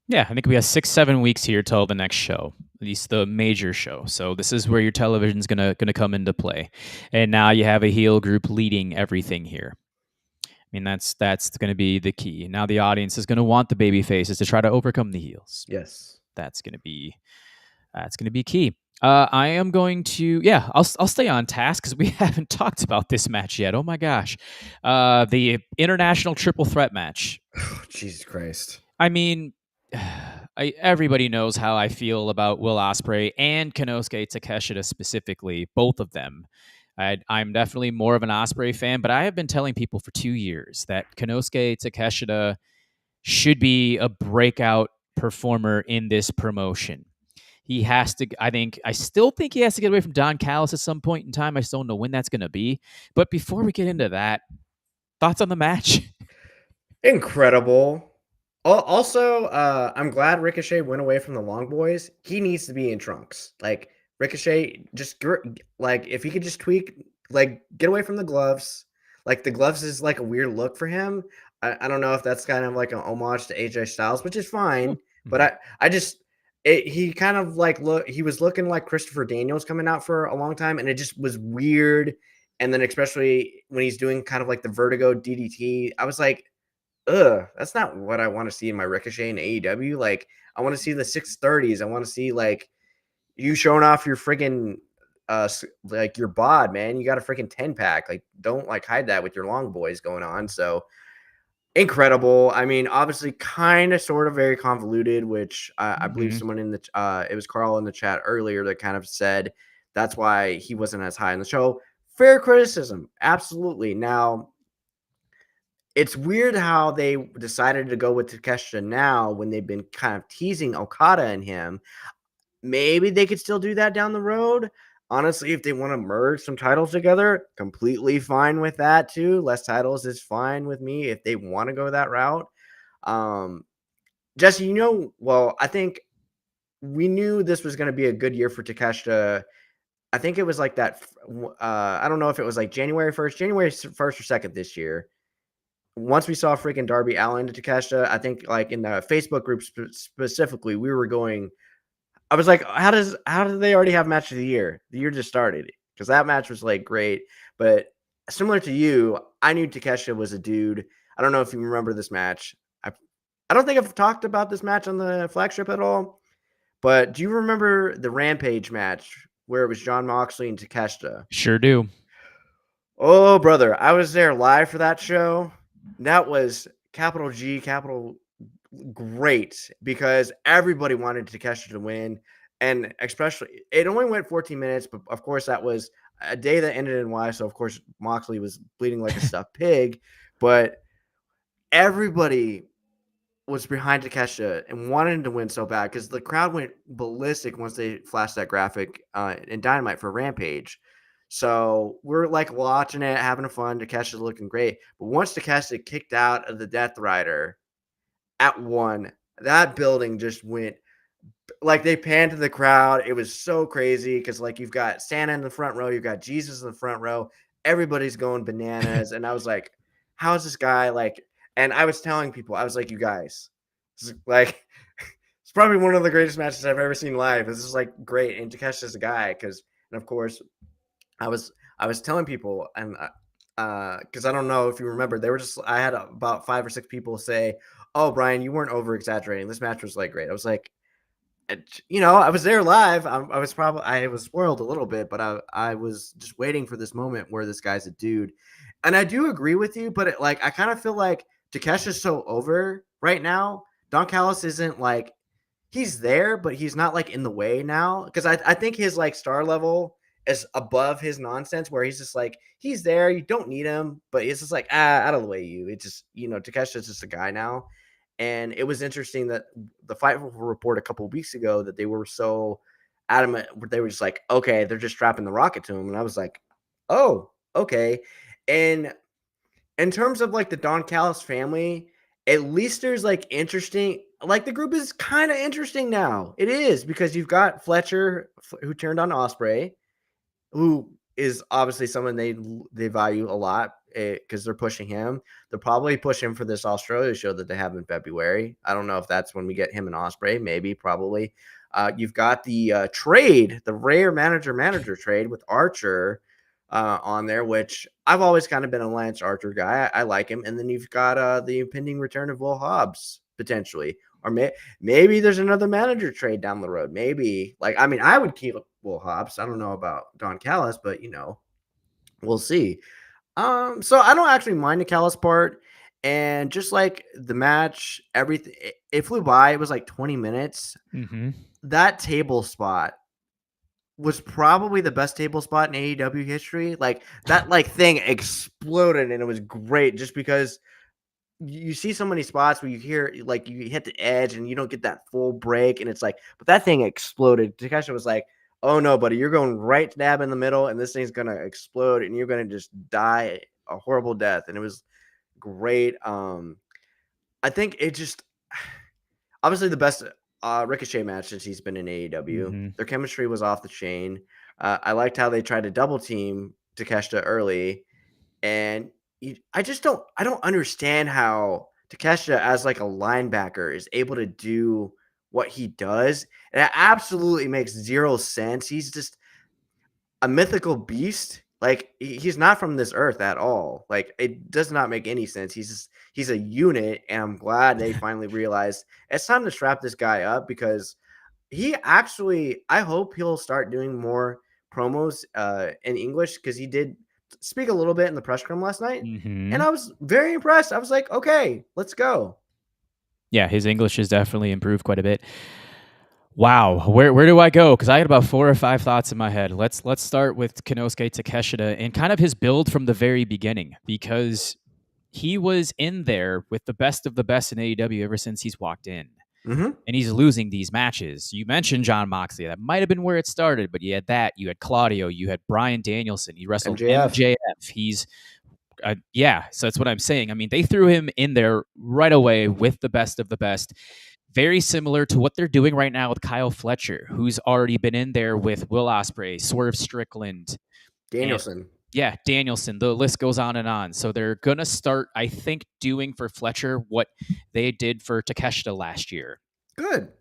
Yeah, I think we have 6-7 weeks here till the next show. at least the major show. So this is where your television's gonna come into play, and now you have a heel group leading everything here. I mean, that's going to be the key. Now the audience is going to want the baby faces to try to overcome the heels. Yes. That's going to be key. I am going to, I'll stay on task because we haven't talked about this match yet. Oh my gosh, the international triple threat match. Oh, Jesus Christ. I mean, everybody knows how I feel about Will Ospreay and Konosuke Takeshita specifically, both of them. I'm definitely more of an Ospreay fan, but I have been telling people for 2 years that Konosuke Takeshita should be a breakout performer in this promotion. He has to, I still think he has to get away from Don Callis at some point in time. I still don't know when that's going to be. But before we get into that, thoughts on the match? Incredible. Also, I'm glad Ricochet went away from the Long Boys. He needs to be in trunks. Like, Ricochet, just like, if he could just tweak, like, get away from the gloves. Like, the gloves is like a weird look for him. I don't know if that's kind of like an homage to AJ Styles, which is fine. But I just, he kind of like he was looking like Christopher Daniels coming out for a long time, and it just was weird. And then especially when he's doing kind of like the Vertigo DDT, I was like, ugh, that's not what I want to see in my Ricochet in AEW. Like, I want to see the 630s. I want to see like you showing off your friggin' like your bod, man. You got a freaking 10-pack. Like, don't like hide that with your long boys going on. So incredible. I mean, obviously kind of sort of very convoluted, which I believe someone in the it was Carl in the chat earlier that kind of said that's why he wasn't as high in the show. Fair criticism. Absolutely. Now, it's weird how they decided to go with Takeshita now when they've been kind of teasing Okada and him. Maybe they could still do that down the road. Honestly, if they want to merge some titles together, completely fine with that too. Less titles is fine with me if they want to go that route. Jesse, I think we knew this was going to be a good year for Takeshita. I think it was like that. I don't know if it was like January 1st or 2nd this year. Once we saw freaking Darby Allin to Takeshita, I think like in the Facebook group specifically, we were going. I was like, how do they already have match of the year? The year just started because that match was like great. But similar to you, I knew Takeshita was a dude. I don't know if you remember this match. I don't think I've talked about this match on the flagship at all. But do you remember the Rampage match where it was Jon Moxley and Takeshita? Sure do. Oh, brother, I was there live for that show. That was capital G, capital great because everybody wanted Takeshita to win. And especially, it only went 14 minutes, but of course, that was a day that ended in Y. So, of course, Moxley was bleeding like a stuffed pig. But everybody was behind Takeshita and wanted to win so bad because the crowd went ballistic once they flashed that graphic in Dynamite for Rampage. So we're like watching it, having fun. Takeshita's looking great. But once Takeshita kicked out of the Death Rider at 1, that building just went like they panned to the crowd. It was so crazy because like you've got Santa in the front row, you've got Jesus in the front row. Everybody's going bananas. And I was like, how is this guy like? And I was telling people, I was like, you guys, this is like, it's probably one of the greatest matches I've ever seen live. This is like great. And Takeshita's a guy because, and of course, I was telling people, and because I don't know if you remember, I had about 5 or 6 people say, "Oh, Brian, you weren't over exaggerating. This match was like great." I was like, I was there live. I was spoiled a little bit, but I was just waiting for this moment where this guy's a dude, and I do agree with you. But I kind of feel like Takeshi's so over right now. Don Callis isn't like he's there, but he's not like in the way now because I think his like star level is above his nonsense where he's just like, he's there. You don't need him, but it's just like, out of the way you. It's just, Takeshi's just a guy now. And it was interesting that the Fightful report a couple of weeks ago that they were so adamant. They were just like, okay, they're just strapping the rocket to him. And I was like, oh, okay. And in terms of like the Don Callis family, at least there's like interesting, like the group is kind of interesting now. It is because you've got Fletcher who turned on Ospreay, who is obviously someone they value a lot. because they're pushing him. They'll probably push him for this Australia show that they have in February. I don't know if that's when we get him and Ospreay. Maybe, probably. You've got the trade, the rare manager trade with Archer on there, which I've always kind of been a Lance Archer guy. I like him. And then you've got the impending return of Will Hobbs potentially, or maybe there's another manager trade down the road. Maybe I would keep Will Hobbs. I don't know about Don Callis, but we'll see. So I don't actually mind the Callis part. And just like the match, everything, it flew by. It was like 20 minutes. Mm-hmm. That table spot was probably the best table spot in AEW history. Like that thing exploded and it was great just because you see so many spots where you hear you hit the edge and you don't get that full break and it's like, but that thing exploded. Takeshita was like, "Oh no, buddy, you're going right dab in the middle and this thing's going to explode and you're going to just die a horrible death." And it was great. I think it just obviously the best Ricochet match since he's been in AEW. Mm-hmm. Their chemistry was off the chain. I liked how they tried to double team Takeshita early, and I don't understand how Takeshita as like a linebacker is able to do what he does. It absolutely makes zero sense. He's just a mythical beast. Like he's not from this earth at all. Like it does not make any sense. He's a unit, and I'm glad they finally realized it's time to strap this guy up because I hope he'll start doing more promos in English because he did speak a little bit in the press scrum last night, Mm-hmm. and I was very impressed. I was like, okay, let's go. Yeah, his English has definitely improved quite a bit. Wow, where do I go? Because I had about 4 or 5 thoughts in my head. Let's start with Konosuke Takeshita and kind of his build from the very beginning, because he was in there with the best of the best in AEW ever since he's walked in. Mm-hmm. And he's losing these matches. You mentioned Jon Moxley. That might have been where it started, but you had that. You had Claudio. You had Bryan Danielson. He wrestled MJF. He's so that's what I'm saying. I mean, they threw him in there right away with the best of the best. Very similar to what they're doing right now with Kyle Fletcher, who's already been in there with Will Ospreay, Swerve Strickland, Danielson. Danielson. The list goes on and on. So they're going to start, I think, doing for Fletcher what they did for Takeshita last year. Good.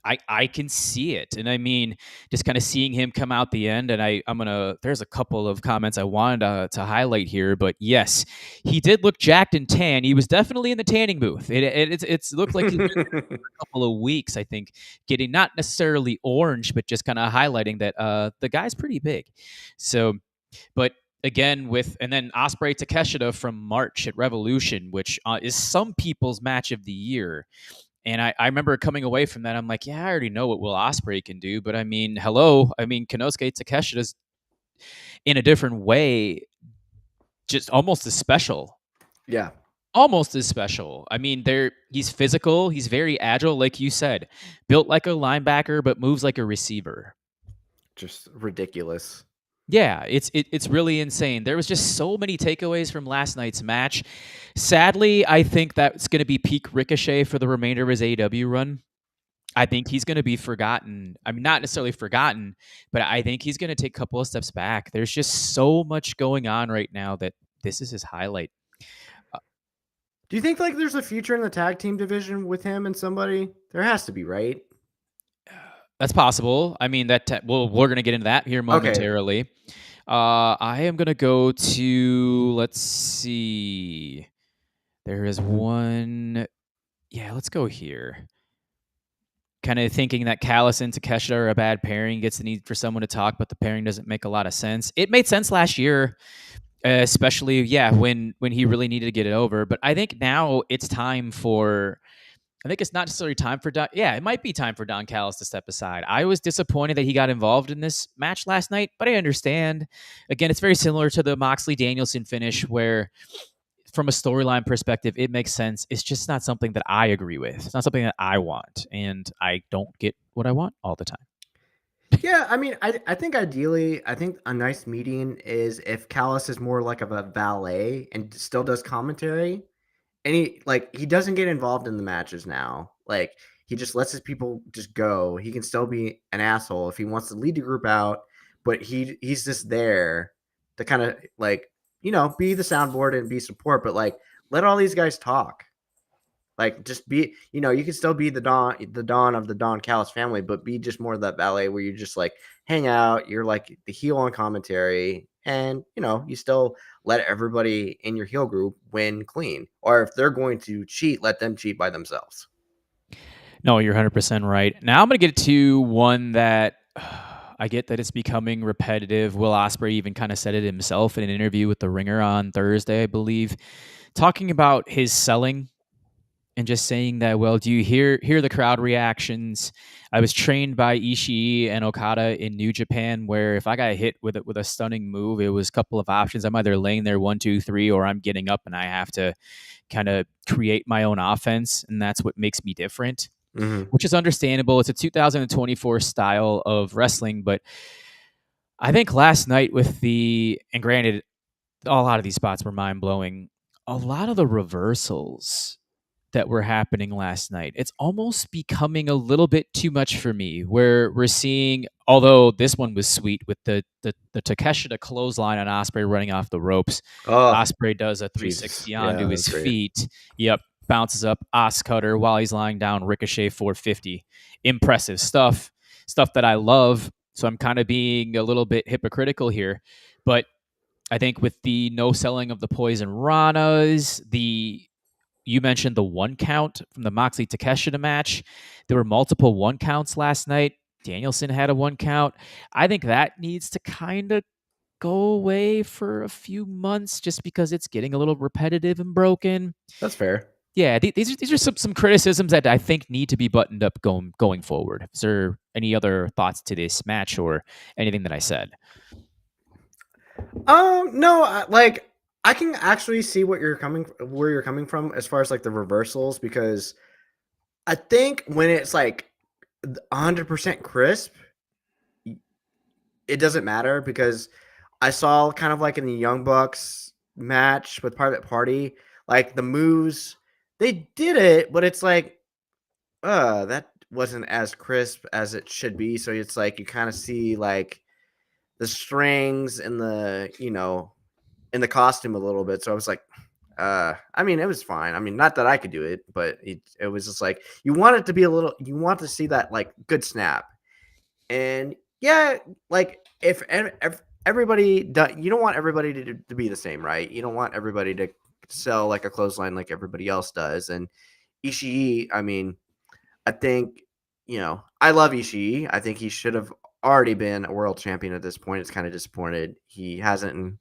I can see it. And I mean, just kind of seeing him come out the end. And there's a couple of comments I wanted to highlight here. But yes, he did look jacked and tan. He was definitely in the tanning booth. It's looked like he's been there for a couple of weeks, I think, getting not necessarily orange, but just kind of highlighting that the guy's pretty big. So, but again, and then Ospreay Takeshita from March at Revolution, which is some people's match of the year. And I remember coming away from that, I'm like, yeah, I already know what Will Ospreay can do, but I mean, Konosuke Takeshita's in a different way, just almost as special. Yeah. Almost as special. I mean, he's physical, he's very agile, like you said, built like a linebacker, but moves like a receiver. Just ridiculous. Yeah, it's really insane. There was just so many takeaways from last night's match. Sadly, I think that's going to be peak Ricochet for the remainder of his AEW run. I think he's going to be forgotten. I mean, not necessarily forgotten, but I think he's going to take a couple of steps back. There's just so much going on right now that this is his highlight. Do you think there's a future in the tag team division with him and somebody? There has to be, right? That's possible. I mean, we're going to get into that here momentarily. Okay. I am going to go to, let's see. There is one. Yeah, let's go here. Kind of thinking that Callis and Takeshita are a bad pairing, gets the need for someone to talk, but the pairing doesn't make a lot of sense. It made sense last year, especially, when he really needed to get it over. But I think now it's time for... I think it's not necessarily time for Don. Yeah, it might be time for Don Callis to step aside. I was disappointed that he got involved in this match last night, but I understand. Again, it's very similar to the Moxley-Danielson finish where, from a storyline perspective, it makes sense. It's just not something that I agree with. It's not something that I want, and I don't get what I want all the time. Yeah, I mean, I think ideally, a nice meeting is if Callis is more like of a valet and still does commentary. And he doesn't get involved in the matches now. He just lets his people just go. He can still be an asshole if he wants to lead the group out, but he's just there to kind of be the soundboard and be support, but like let all these guys talk. Like just be, you can still be the Don of the Don Callis family, but be just more of that ballet where you just like hang out. You're like the heel on commentary, and you still let everybody in your heel group win clean. Or if they're going to cheat, let them cheat by themselves. No, you're 100% right. Now I'm going to get to one that I get that it's becoming repetitive. Will Ospreay even kind of said it himself in an interview with The Ringer on Thursday, I believe, talking about his selling and just saying that, well, do you hear the crowd reactions? I was trained by Ishii and Okada in New Japan, where if I got hit with a stunning move, it was a couple of options. I'm either laying there 1, 2, 3, or I'm getting up and I have to kind of create my own offense, and that's what makes me different. Mm-hmm. Which is understandable. It's a 2024 style of wrestling, but I think last night and granted, a lot of these spots were mind blowing. A lot of the reversals that were happening last night, it's almost becoming a little bit too much for me. Where we're seeing, although this one was sweet with the Takeshita clothesline on Ospreay running off the ropes. Oh, Ospreay does a 360 onto his feet. Yep. Bounces up Cutter while he's lying down, Ricochet 450. Impressive stuff that I love. So I'm kind of being a little bit hypocritical here, but I think with the no selling of the Poison Ranas, you mentioned the 1 count from the Moxley Takeshita match. There were multiple 1 counts last night. Danielson had a 1 count. I think that needs to kind of go away for a few months just because it's getting a little repetitive and broken. That's fair. Yeah, these are some criticisms that I think need to be buttoned up going forward. Is there any other thoughts to this match or anything that I said? No, like I can actually see where you're coming from as far as like the reversals, because I think when it's like 100% crisp, it doesn't matter, because I saw kind of like in the Young Bucks match with Private Party, like the moves, they did it, but it's like, that wasn't as crisp as it should be. So it's like you kind of see like the strings and in the costume a little bit. So I was like, I mean, it was fine. I mean, not that I could do it, but it was just like you want it to be you want to see that like good snap. And yeah, like if everybody does, you don't want everybody to be the same, right? You don't want everybody to sell like a clothesline like everybody else does. And Ishii, I mean, I think, I love Ishii. I think he should have already been a world champion at this point. It's kind of disappointed he hasn't. And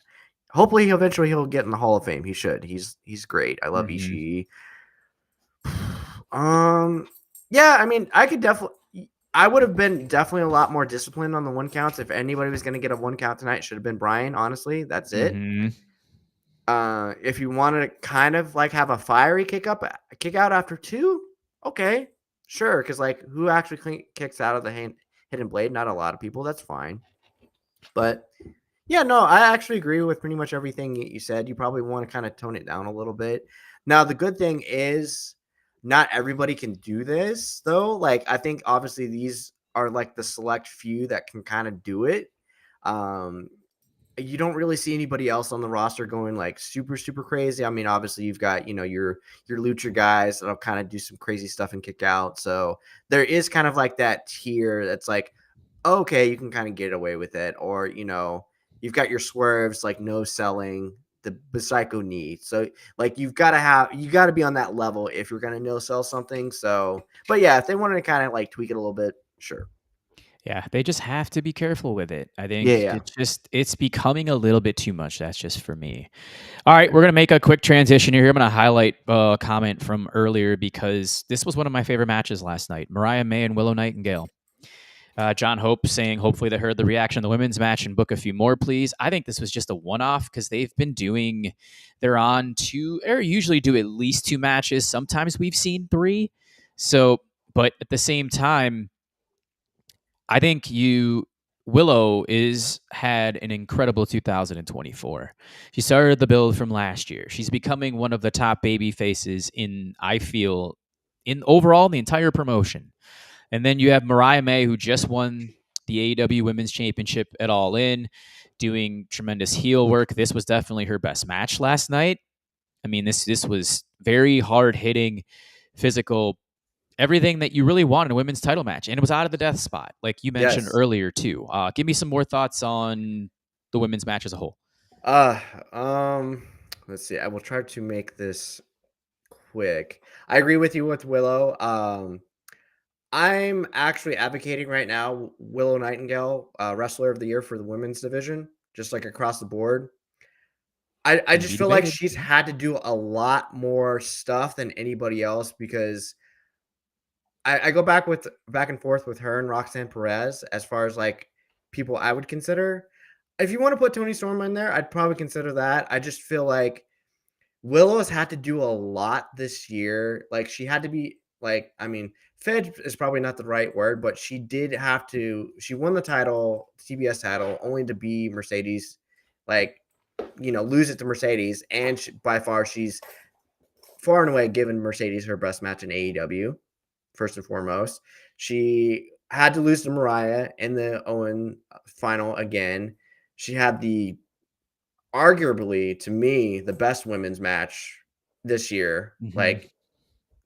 hopefully, eventually he'll get in the Hall of Fame. He should. He's great. I love Ishii. Yeah, I mean, I would have been definitely a lot more disciplined on the 1 counts. If anybody was going to get a 1 count tonight, it should have been Bryan. Honestly, that's it. If you wanted to kind of like have a fiery kick out after 2, okay, sure. Because like who actually kicks out of the hidden blade? Not a lot of people. That's fine. But yeah, no, I actually agree with pretty much everything you said. You probably want to kind of tone it down a little bit. Now, the good thing is not everybody can do this, though. Like, I think obviously these are like the select few that can kind of do it. You don't really see anybody else on the roster going like super, super crazy. I mean, obviously you've got, your lucha guys that'll kind of do some crazy stuff and kick out. So there is kind of like that tier that's like, okay, you can kind of get away with it. Or, you've got your swerves, like no selling, the psycho knee. So like you got to be on that level if you're going to no sell something. So, but yeah, if they wanted to kind of like tweak it a little bit, sure. Yeah, they just have to be careful with it. I think Yeah. it's becoming a little bit too much. That's just for me. All right, we're going to make a quick transition here. I'm going to highlight a comment from earlier because this was one of my favorite matches last night. Mariah May and Willow Nightingale. John Hope saying, hopefully they heard the reaction of the women's match and book a few more, please. I think this was just a one-off because they're on 2, or usually do at least 2 matches. Sometimes we've seen 3. So, but at the same time, I think Willow had an incredible 2024. She started the build from last year. She's becoming one of the top baby faces in overall in the entire promotion. And then you have Mariah May, who just won the AEW Women's Championship at All In. doing tremendous heel work. This was definitely her best match last night. I mean, this was very hard hitting, physical, everything that you really want in a women's title match, and it was out of the death spot, like you mentioned Yes. earlier too. Give me some more thoughts on the women's match as a whole. Let's see. I will try to make this quick. I agree with you with Willow. I'm actually advocating right now Willow Nightingale, Wrestler of the Year for the women's division, just like across the board. I Can just be feel like debated. she's had to do a lot more stuff than anybody else because I go back and forth with her and Roxanne Perez as far as like people I would consider. If you want to put Toni Storm in there, I'd probably consider that. I just feel like Willow has had to do a lot this year. Like she had to be like, I mean, fed is probably not the right word, but she did have to. She won the title, TBS title, only to be Mercedes, like lose it to Mercedes, and by far she's far and away given Mercedes her best match in AEW. First and foremost, she had to lose to Mariah in the Owen final again. She had the arguably, to me, the best women's match this year. Mm-hmm. Like,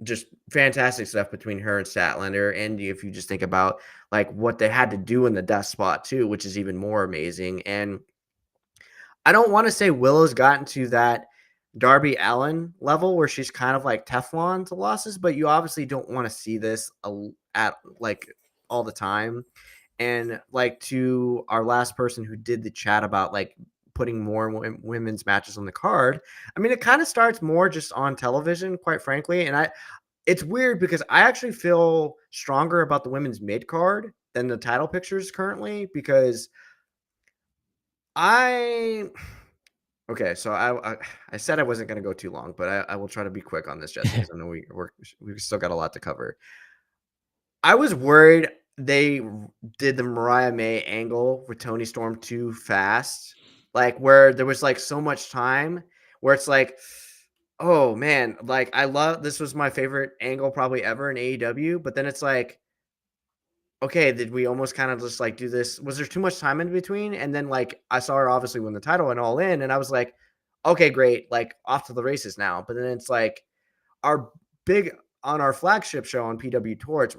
just fantastic stuff between her and Statlander. And if you just think about like what they had to do in the death spot too, which is even more amazing. And I don't want to say Willow's gotten to that Darby Allin level where she's kind of like Teflon to losses, but you obviously don't want to see this at like all the time. And like to our last person who did the chat about like putting more women's matches on the card, I mean, it kind of starts more just on television, quite frankly. And it's weird because I actually feel stronger about the women's mid card than the title pictures currently because okay, so I said I wasn't going to go too long, but I will try to be quick on this, Jesse, because I know we've still got a lot to cover. I was worried they did the Mariah May angle with Toni Storm too fast, like where there was like so much time where it's like, oh man, like this was my favorite angle probably ever in AEW, but then it's like, okay, did we almost kind of just like do this? Was there too much time in between? And then like I saw her obviously win the title and All In, and I was like, okay, great, like off to the races now. But then it's like our on our flagship show on PW Torch,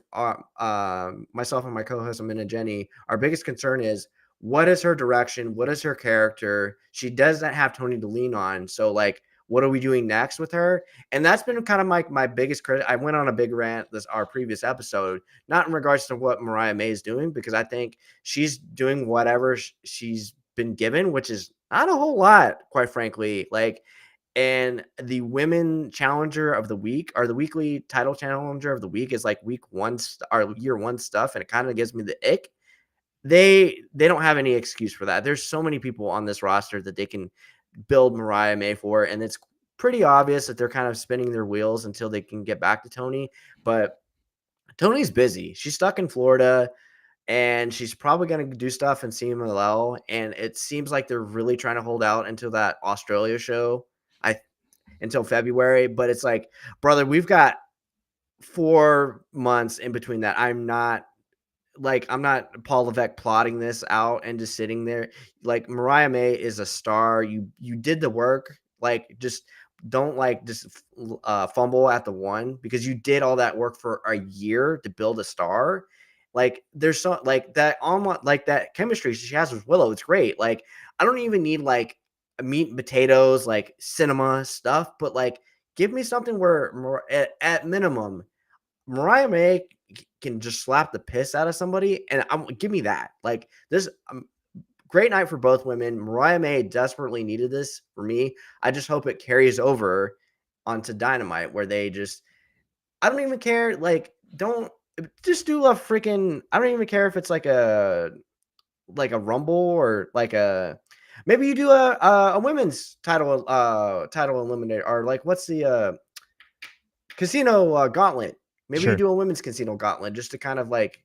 myself and my co-host Amanda Jenny, our biggest concern is what is her direction? What is her character? She doesn't have Tony to lean on. So like, what are we doing next with her? And that's been kind of my biggest critic. I went on a big rant our previous episode, not in regards to what Mariah May is doing, because I think she's doing whatever she's been given, which is not a whole lot, quite frankly. Like, and the women challenger of the week or the weekly title challenger of the week is like week one or year one stuff. And it kind of gives me the ick. They don't have any excuse for that. There's so many people on this roster that they can build Mariah May for. And it's pretty obvious that they're kind of spinning their wheels until they can get back to Tony. But Tony's busy. She's stuck in Florida. And she's probably going to do stuff in CMLL. And it seems like they're really trying to hold out until that Australia show, until February. But it's like, brother, we've got 4 months in between that. I'm not Paul Levesque plotting this out and just sitting there. Like, Mariah May is a star. You did the work. Like, just don't fumble at the one, because you did all that work for a year to build a star. Like, there's so like that that chemistry she has with Willow. It's great. Like, I don't even need like meat and potatoes, like cinema stuff, but like give me something where at minimum Mariah May can just slap the piss out of somebody, and give me that. Like, this great night for both women. Mariah May desperately needed this for me. I just hope it carries over onto Dynamite, where they just, I don't even care. Like, don't just do a freaking, I don't even care if it's like a Rumble or like maybe you do a women's title eliminator, or like what's the casino gauntlet. Maybe Sure. you do a women's casino gauntlet just to kind of like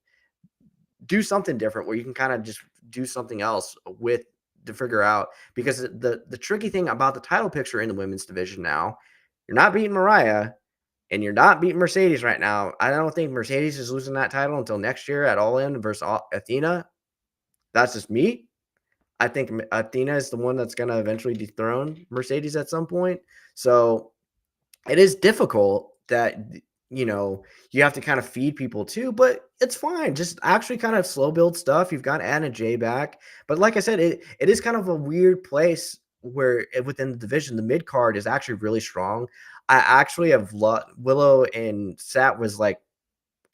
do something different where you can kind of just do something else to figure out, because the tricky thing about the title picture in the women's division now, you're not beating Mariah and you're not beating Mercedes right now. I don't think Mercedes is losing that title until next year at All In versus Athena. That's just me. I think Athena is the one that's going to eventually dethrone Mercedes at some point. So it is difficult that, you have to kind of feed people too, but it's fine. Just actually kind of slow build stuff. You've got Anna Jay back. But like I said, it is kind of a weird place where within the division, the mid card is actually really strong. I actually have Willow and Sat was like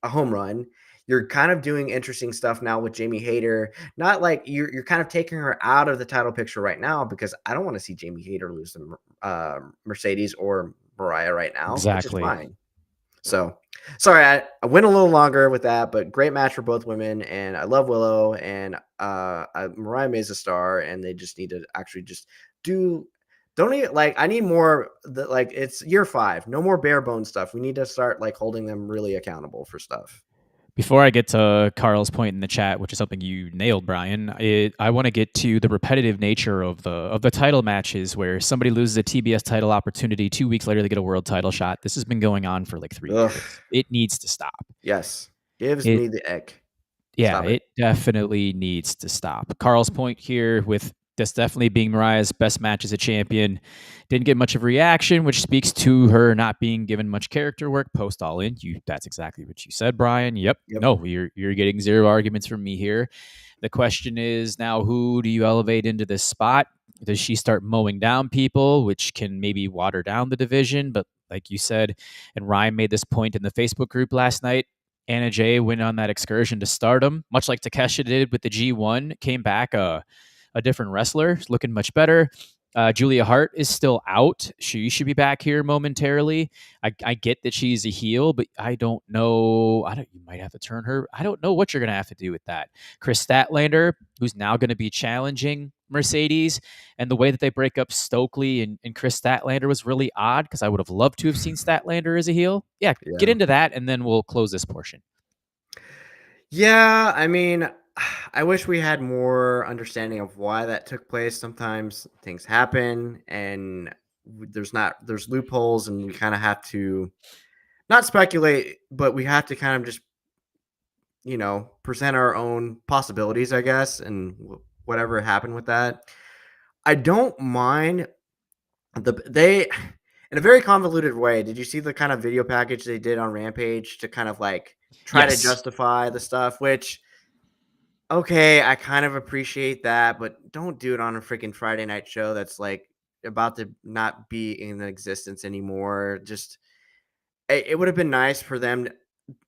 a home run. You're kind of doing interesting stuff now with Jamie Hayter. Not like you're kind of taking her out of the title picture right now, because I don't want to see Jamie Hayter lose to Mercedes or Mariah right now, which is Exactly. fine. So sorry, I went a little longer with that, but great match for both women. And I love Willow, and Mariah May's a star, and they just need to actually just don't need, like, I need more, like, it's year 5, no more bare bone stuff. We need to start like holding them really accountable for stuff. Before I get to Carl's point in the chat, which is something you nailed, Brian, I want to get to the repetitive nature of the title matches, where somebody loses a TBS title opportunity, 2 weeks later they get a world title shot. This has been going on for like 3 Ugh. years. It needs to stop. Yes, gives It me the ick. Yeah, Stop it. it definitely needs to stop. Carl's point here with this definitely being Mariah's best match as a champion didn't get much of a reaction, which speaks to her not being given much character work post All In. That's exactly what you said, Brian. Yep. No, you're getting zero arguments from me here. The question is now, who do you elevate into this spot? Does she start mowing down people, which can maybe water down the division? But like you said, and Ryan made this point in the Facebook group last night, Anna Jay went on that excursion to stardom, much like Takeshita did with the G1, came back a different wrestler, looking much better. Julia Hart is still out. She should be back here momentarily. I get that she's a heel, but I don't know. You might have to turn her. I don't know what you're going to have to do with that. Chris Statlander, who's now going to be challenging Mercedes, and the way that they break up Stokely and Chris Statlander was really odd, because I would have loved to have seen Statlander as a heel. Yeah, get into that, and then we'll close this portion. Yeah, I mean, I wish we had more understanding of why that took place. Sometimes things happen, and there's loopholes, and we kind of have to not speculate, but we have to kind of just, present our own possibilities, I guess, and whatever happened with that. I don't mind they in a very convoluted way. Did you see the kind of video package they did on Rampage to kind of like try to justify the stuff, which, okay, I kind of appreciate that, but don't do it on a freaking Friday night show that's like about to not be in existence anymore. Just it would have been nice for them to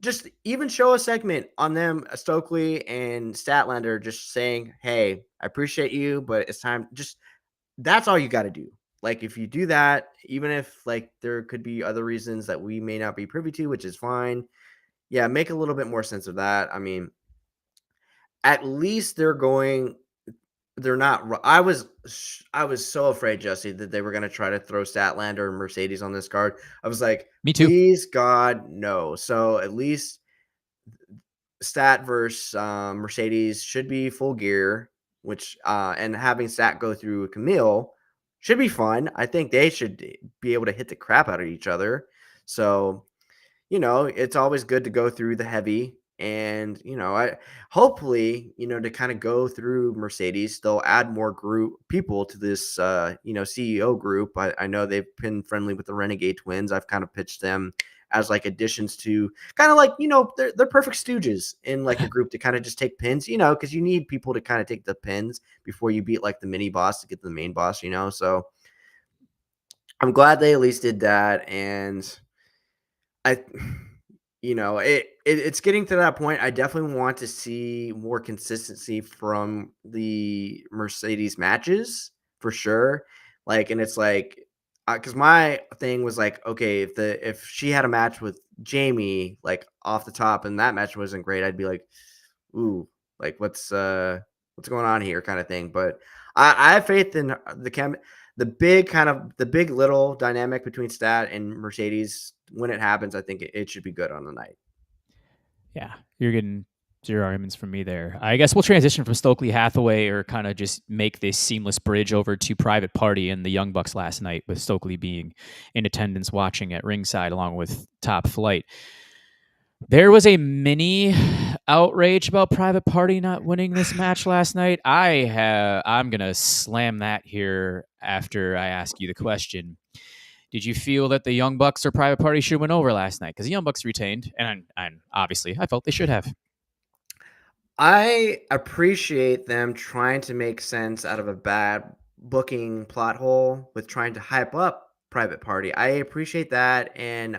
just even show a segment on them, Stokely and Statlander, just saying, "Hey, I appreciate you, but it's time." Just that's all you got to do. Like, if you do that, even if like there could be other reasons that we may not be privy to, which is fine. Yeah, make a little bit more sense of that. I mean, at least they're not. I was so afraid, Jesse, that they were going to try to throw Statlander and Mercedes on this card. I was like, Me too. Please, God, no. So at least Stat versus Mercedes should be full gear, which and having Stat go through Camille should be fun. I think they should be able to hit the crap out of each other. So, it's always good to go through the heavy. And, I hopefully, to kind of go through Mercedes, they'll add more people to this, CEO group. I know they've been friendly with the Renegade Twins. I've kind of pitched them as like additions to kind of like, they're perfect stooges in like a group to kind of just take pins, because you need people to kind of take the pins before you beat like the mini boss to get to the main boss, So I'm glad they at least did that. And it's getting to that point. I definitely want to see more consistency from the Mercedes matches for sure. Like, and it's like, because my thing was like, okay, if she had a match with Jamie like off the top and that match wasn't great, I'd be like, ooh, like what's going on here, kind of thing. But I have faith in the big little dynamic between Stat and Mercedes. When it happens, I think it should be good on the night. Yeah, you're getting zero arguments from me there. I guess we'll transition from Stokely Hathaway, or kind of just make this seamless bridge over to Private Party and the Young Bucks last night, with Stokely being in attendance watching at ringside along with Top Flight. There was a mini outrage about Private Party not winning this match last night. I'm gonna slam that here after I ask you the question. Did you feel that the Young Bucks or Private Party should win over last night? Because the Young Bucks retained, and obviously I felt they should have. I appreciate them trying to make sense out of a bad booking plot hole with trying to hype up Private Party. I appreciate that. And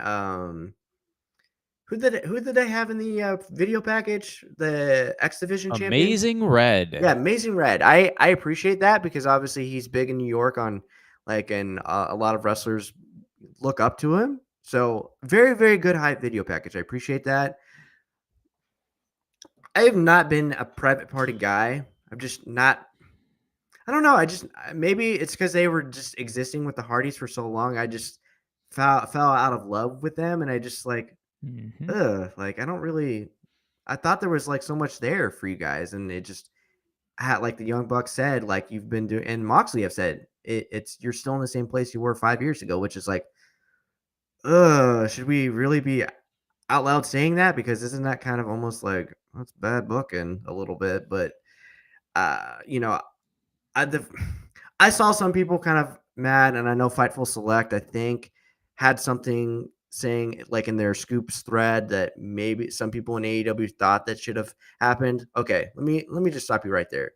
who did they have in the video package? The X Division champion? Amazing Red. Yeah, Amazing Red. I appreciate that because obviously he's big in New York on and a lot of wrestlers look up to him. So very, very good hype video package. I appreciate that. I have not been a Private Party guy. I'm just not. I don't know. Maybe it's because they were just existing with the Hardys for so long. I just fell out of love with them, and I just like I don't really. I thought there was like so much there for you guys, and it just had like the Young Bucks said, like you've been doing, and Moxley have said it's you're still in the same place you were 5 years ago, which is like, should we really be out loud saying that? Because isn't that kind of almost like that's bad booking a little bit? But you know, I saw some people kind of mad, and I know Fightful Select, I think, had something saying like in their scoops thread that maybe some people in AEW thought that should have happened. Okay, let me just stop you right there.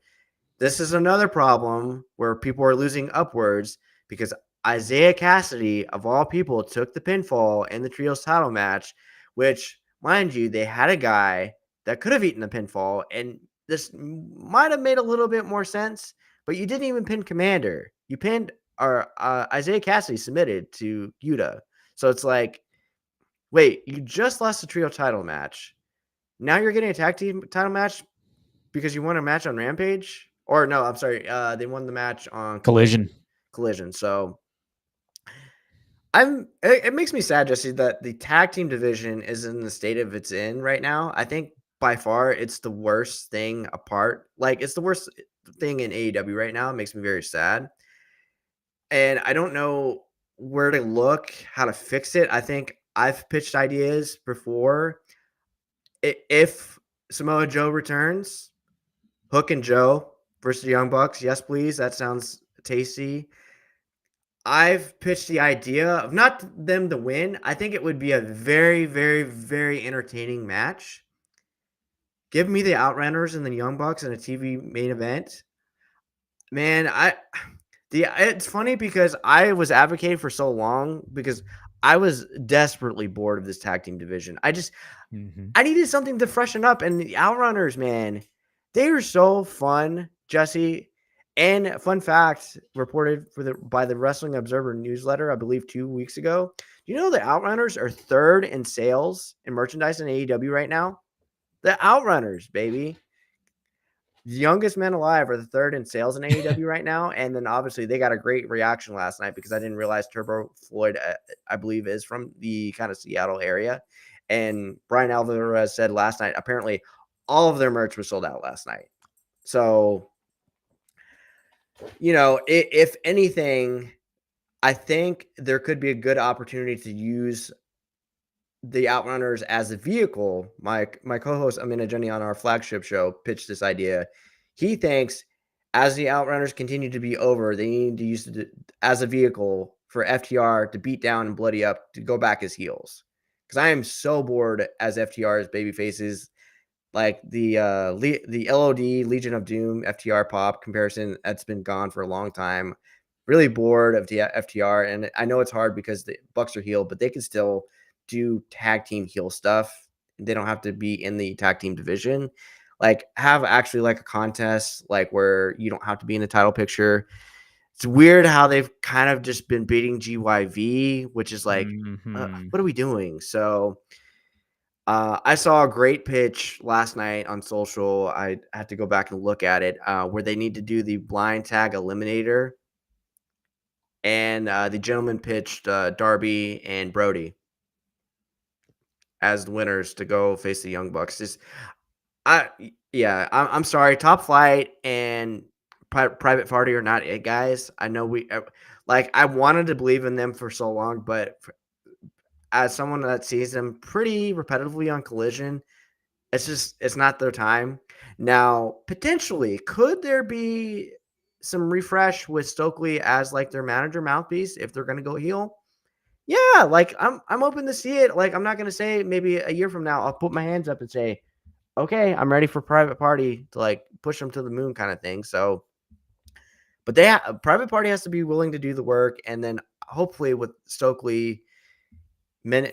This is another problem where people are losing upwards because Isaiah Cassidy, of all people, took the pinfall in the trios title match, which, mind you, they had a guy that could have eaten the pinfall, and this might have made a little bit more sense, but you didn't even pin Commander. You pinned Isaiah Cassidy submitted to Yuta. So it's like, wait, you just lost the trio title match. Now you're getting a tag team title match because you won a match on Rampage? Or no, I'm sorry. They won the match on Collision. So it makes me sad, Jesse, that the tag team division is in the state of it's in right now. I think by far it's the worst thing apart. Like it's the worst thing in AEW right now. It makes me very sad. And I don't know where to look, how to fix it. I think I've pitched ideas before. If Samoa Joe returns, Hook and Joe versus the Young Bucks, yes, please. That sounds tasty. I've pitched the idea of not them to win. I think it would be a very, very, very entertaining match. Give me the Outrunners and the Young Bucks in a TV main event. Man, it's funny because I was advocating for so long because I was desperately bored of this tag team division. I needed something to freshen up, and the Outrunners, man, they are so fun, Jesse. And fun fact reported by the Wrestling Observer newsletter, I believe 2 weeks ago. Do you know the Outrunners are third in sales and merchandise in AEW right now? The Outrunners, baby. The youngest men alive are the third in sales in AEW right now. And then obviously they got a great reaction last night because I didn't realize Turbo Floyd, I believe, is from the kind of Seattle area. And Brian Alvarez said last night, apparently all of their merch was sold out last night. So, if anything, I think there could be a good opportunity to use the Outrunners as a vehicle. My co-host Amina Jenny on our flagship show pitched this idea. He thinks as the Outrunners continue to be over, they need to use it as a vehicle for FTR to beat down and bloody up to go back as heels. Because I am so bored as FTR's baby faces. Like the LOD Legion of Doom FTR pop comparison that's been gone for a long time. Really bored of the FTR, and I know it's hard because the Bucks are heel, but they can still do tag team heel stuff. They don't have to be in the tag team division. Like have actually like a contest, like where you don't have to be in the title picture. It's weird how they've kind of just been beating GYV, which is like, what are we doing? So. I saw a great pitch last night on social. I had to go back and look at it where they need to do the blind tag eliminator. And the gentleman pitched Darby and Brody as the winners to go face the Young Bucks. I'm sorry. Top Flight and Private Party are not it, guys. I know I wanted to believe in them for so long, but as someone that sees them pretty repetitively on Collision, it's not their time. Now, potentially, could there be some refresh with Stokely as like their manager mouthpiece if they're going to go heel? Yeah, like I'm open to see it. Like I'm not going to say maybe a year from now I'll put my hands up and say, "Okay, I'm ready for Private Party to like push them to the moon," kind of thing. So, but Private Party has to be willing to do the work, and then hopefully with Stokely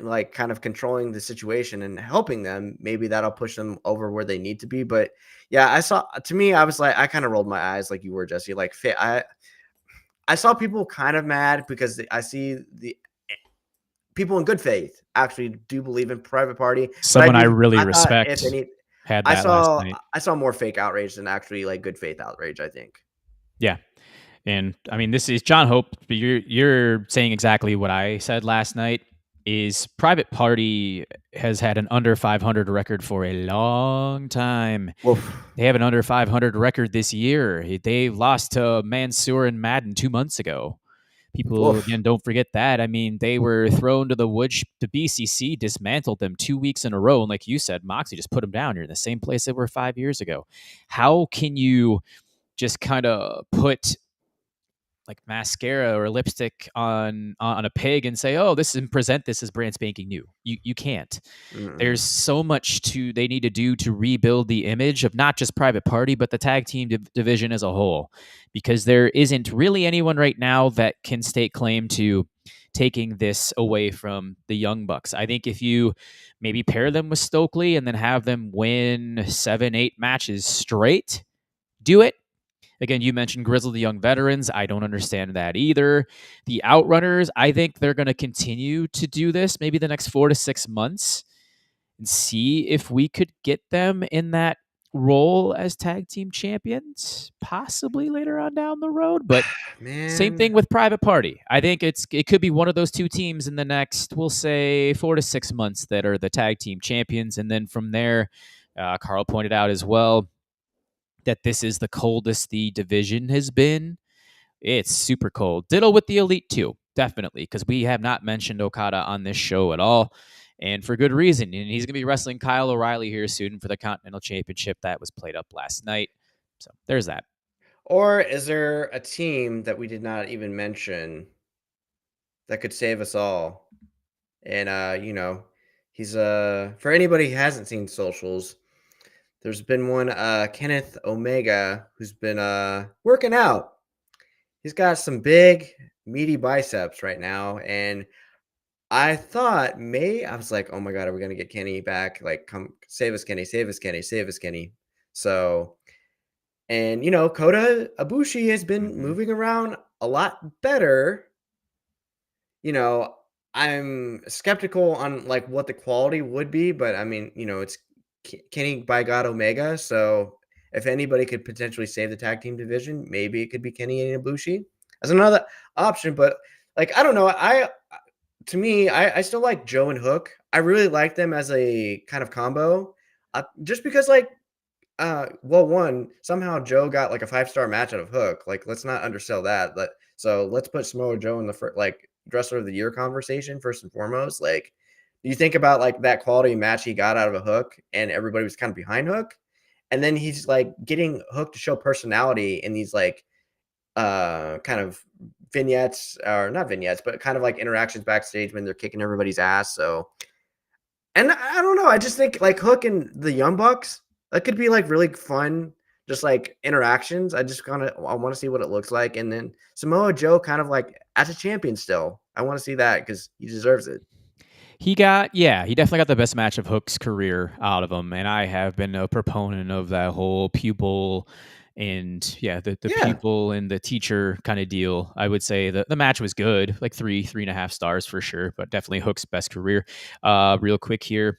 like kind of controlling the situation and helping them, maybe that'll push them over where they need to be. But yeah, I was like, I kind of rolled my eyes like you were, Jesse. Like I saw people kind of mad because I see the people in good faith actually do believe in Private Party. Someone I really I thought respect if any, had that last night. I saw more fake outrage than actually like good faith outrage, I think. Yeah. And I mean, this is John Hope. You're saying exactly what I said last night. Is Private Party has had an under 500 record for a long time. Oof. They have an under 500 record this year. They lost to Mansoor and Madden 2 months ago. People, Oof. again, don't forget that. I mean, they were thrown to the woods. The BCC dismantled them 2 weeks in a row. And like you said, Moxley just put them down. You're in the same place they were 5 years ago. How can you just kind of put like mascara or lipstick on a pig and say, "Oh, this and present this as brand spanking new"? You can't. There's so much they need to do to rebuild the image of not just Private Party but the tag team division as a whole, because there isn't really anyone right now that can stake claim to taking this away from the Young Bucks. I think if you maybe pair them with Stokely and then have them win 7-8 matches straight, do it. Again, you mentioned Grizzle the Young Veterans. I don't understand that either. The Outrunners, I think they're going to continue to do this maybe the next 4 to 6 months and see if we could get them in that role as tag team champions, possibly later on down the road. But same thing with Private Party. I think it could be one of those two teams in the next, we'll say, 4 to 6 months that are the tag team champions. And then from there, Carl pointed out as well that this is the coldest the division has been. It's super cold. Ditto with the Elite too, definitely, because we have not mentioned Okada on this show at all, and for good reason. And he's going to be wrestling Kyle O'Reilly here soon for the Continental Championship that was played up last night. So there's that. Or is there a team that we did not even mention that could save us all? And he's for anybody who hasn't seen socials, there's been one Kenneth Omega who's been working out. He's got some big meaty biceps right now, and I thought I was like, oh my god, are we gonna get Kenny back? Like, come save us, Kenny, save us, Kenny, save us, Kenny. So, and Kota Ibushi has been moving around a lot better. I'm skeptical on like what the quality would be, but I mean, it's Kenny by God Omega. So if anybody could potentially save the tag team division, maybe it could be Kenny and Ibushi as another option. But like, I don't know. To me, I still like Joe and Hook. I really like them as a kind of combo, just because like, one, somehow Joe got like a 5-star match out of Hook. Like, let's not undersell that. So let's put Samoa Joe in the first, like, wrestler of the year conversation first and foremost. Like, do you think about like that quality match he got out of a Hook and everybody was kind of behind Hook, and then he's like getting Hook to show personality in these like kind of vignettes, or not vignettes, but kind of like interactions backstage when they're kicking everybody's ass. So, and I don't know, I just think like Hook and the Young Bucks, that could be like really fun, just like interactions. I want to see what it looks like. And then Samoa Joe kind of like as a champion still. I want to see that because he deserves it. He definitely got the best match of Hook's career out of him. And I have been a proponent of that whole pupil and the pupil and the teacher kind of deal. I would say the match was good, like 3.5 stars for sure, but definitely Hook's best career. Real quick here.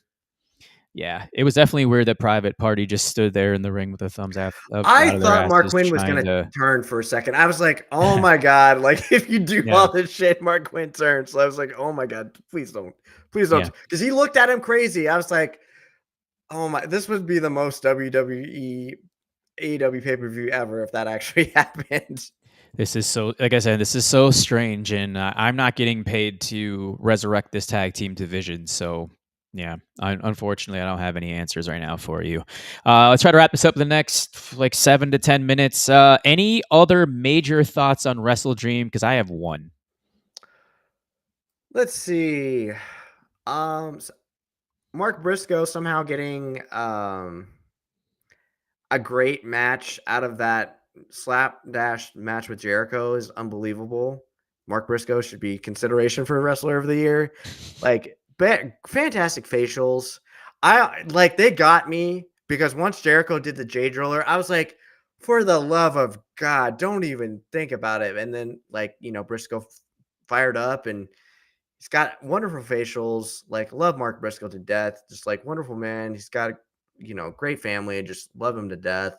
Yeah, it was definitely weird that Private Party just stood there in the ring with a thumbs up. I thought Mark Quinn was going to turn for a second. I was like, oh my God. Like, if you do all this shit, Mark Quinn turns. So I was like, oh my God, please don't. Please don't. Because he looked at him crazy. I was like, oh my, this would be the most WWE AEW pay-per-view ever if that actually happened. This is so, like I said, this is so strange. And I'm not getting paid to resurrect this tag team division. So Yeah, unfortunately, I don't have any answers right now for you. Let's try to wrap this up in the next like 7 to 10 minutes. Any other major thoughts on WrestleDream? Because I have one. Let's see. S- Mark Briscoe somehow getting a great match out of that slapdash match with Jericho is unbelievable. Mark Briscoe should be consideration for Wrestler of the Year. Like, fantastic facials. They got me because once Jericho did the J Driller, I was like, for the love of God, don't even think about it. And then, Briscoe fired up and he's got wonderful facials. Like, love Mark Briscoe to death. Just like wonderful man. He's got great family. Just love him to death.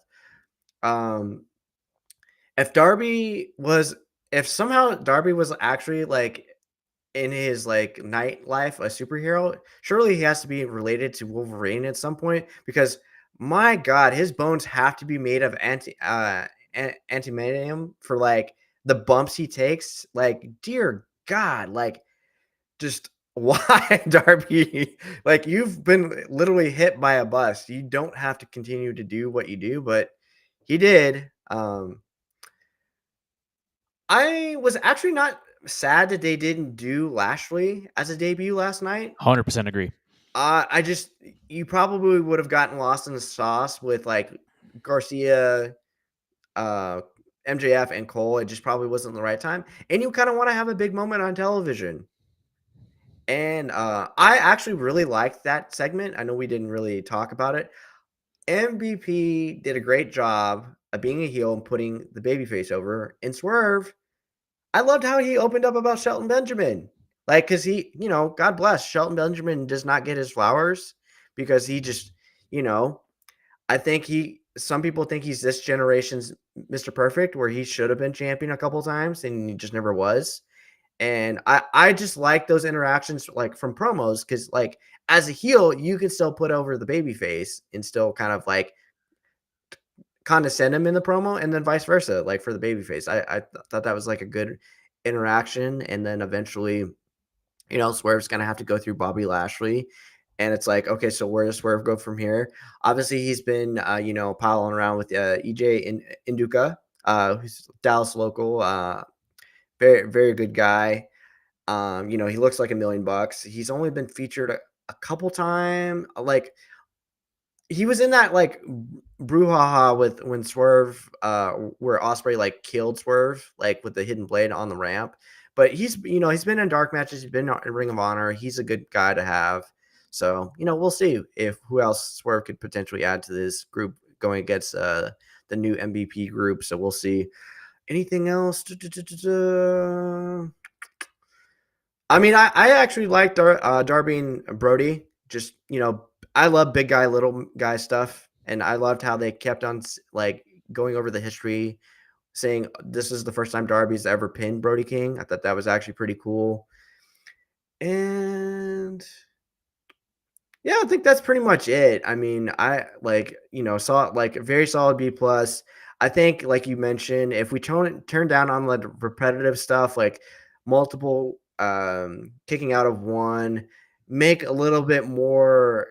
Um, if Darby was, if somehow Darby was actually like in his like nightlife a superhero, surely he has to be related to Wolverine at some point because my God, his bones have to be made of antimonium for like the bumps he takes. Like, dear God, like just why Darby? Like, you've been literally hit by a bus. You don't have to continue to do what you do, but he did. I was actually not sad that they didn't do Lashley as a debut last night. 100% agree. I just you probably would have gotten lost in the sauce with like Garcia, uh, MJF, and Cole. It just probably wasn't the right time. And you kind of want to have a big moment on television. And I actually really liked that segment. I know we didn't really talk about it. MVP did a great job of being a heel and putting the babyface over. And Swerve, I loved how he opened up about Shelton Benjamin. Like, because he, God bless, Shelton Benjamin does not get his flowers because he just, I think some people think he's this generation's Mr. Perfect, where he should have been champion a couple times and he just never was. And I just like those interactions, like from promos, because like as a heel, you can still put over the baby face and still kind of like condescend him in the promo, and then vice versa, like for the baby face. I thought that was like a good interaction. And then eventually, Swerve's gonna have to go through Bobby Lashley. And it's like, okay, so where does Swerve go from here? Obviously, he's been, piling around with EJ Induka, who's Dallas local, very, very good guy. He looks like $1,000,000. He's only been featured a couple times. Like, he was in that like brouhaha with when Swerve, where Ospreay like killed Swerve, like with the hidden blade on the ramp. But he's been in dark matches. He's been in Ring of Honor. He's a good guy to have. So we'll see if who else Swerve could potentially add to this group going against the new MVP group. So we'll see. Anything else? I mean, I actually like Darby and Brody. Just, I love big guy, little guy stuff. And I loved how they kept on like going over the history, saying this is the first time Darby's ever pinned Brody King. I thought that was actually pretty cool. And yeah, I think that's pretty much it. I mean, I saw like a very solid B plus. I think, like you mentioned, if we turn down on the repetitive stuff, like multiple kicking out of one, make a little bit more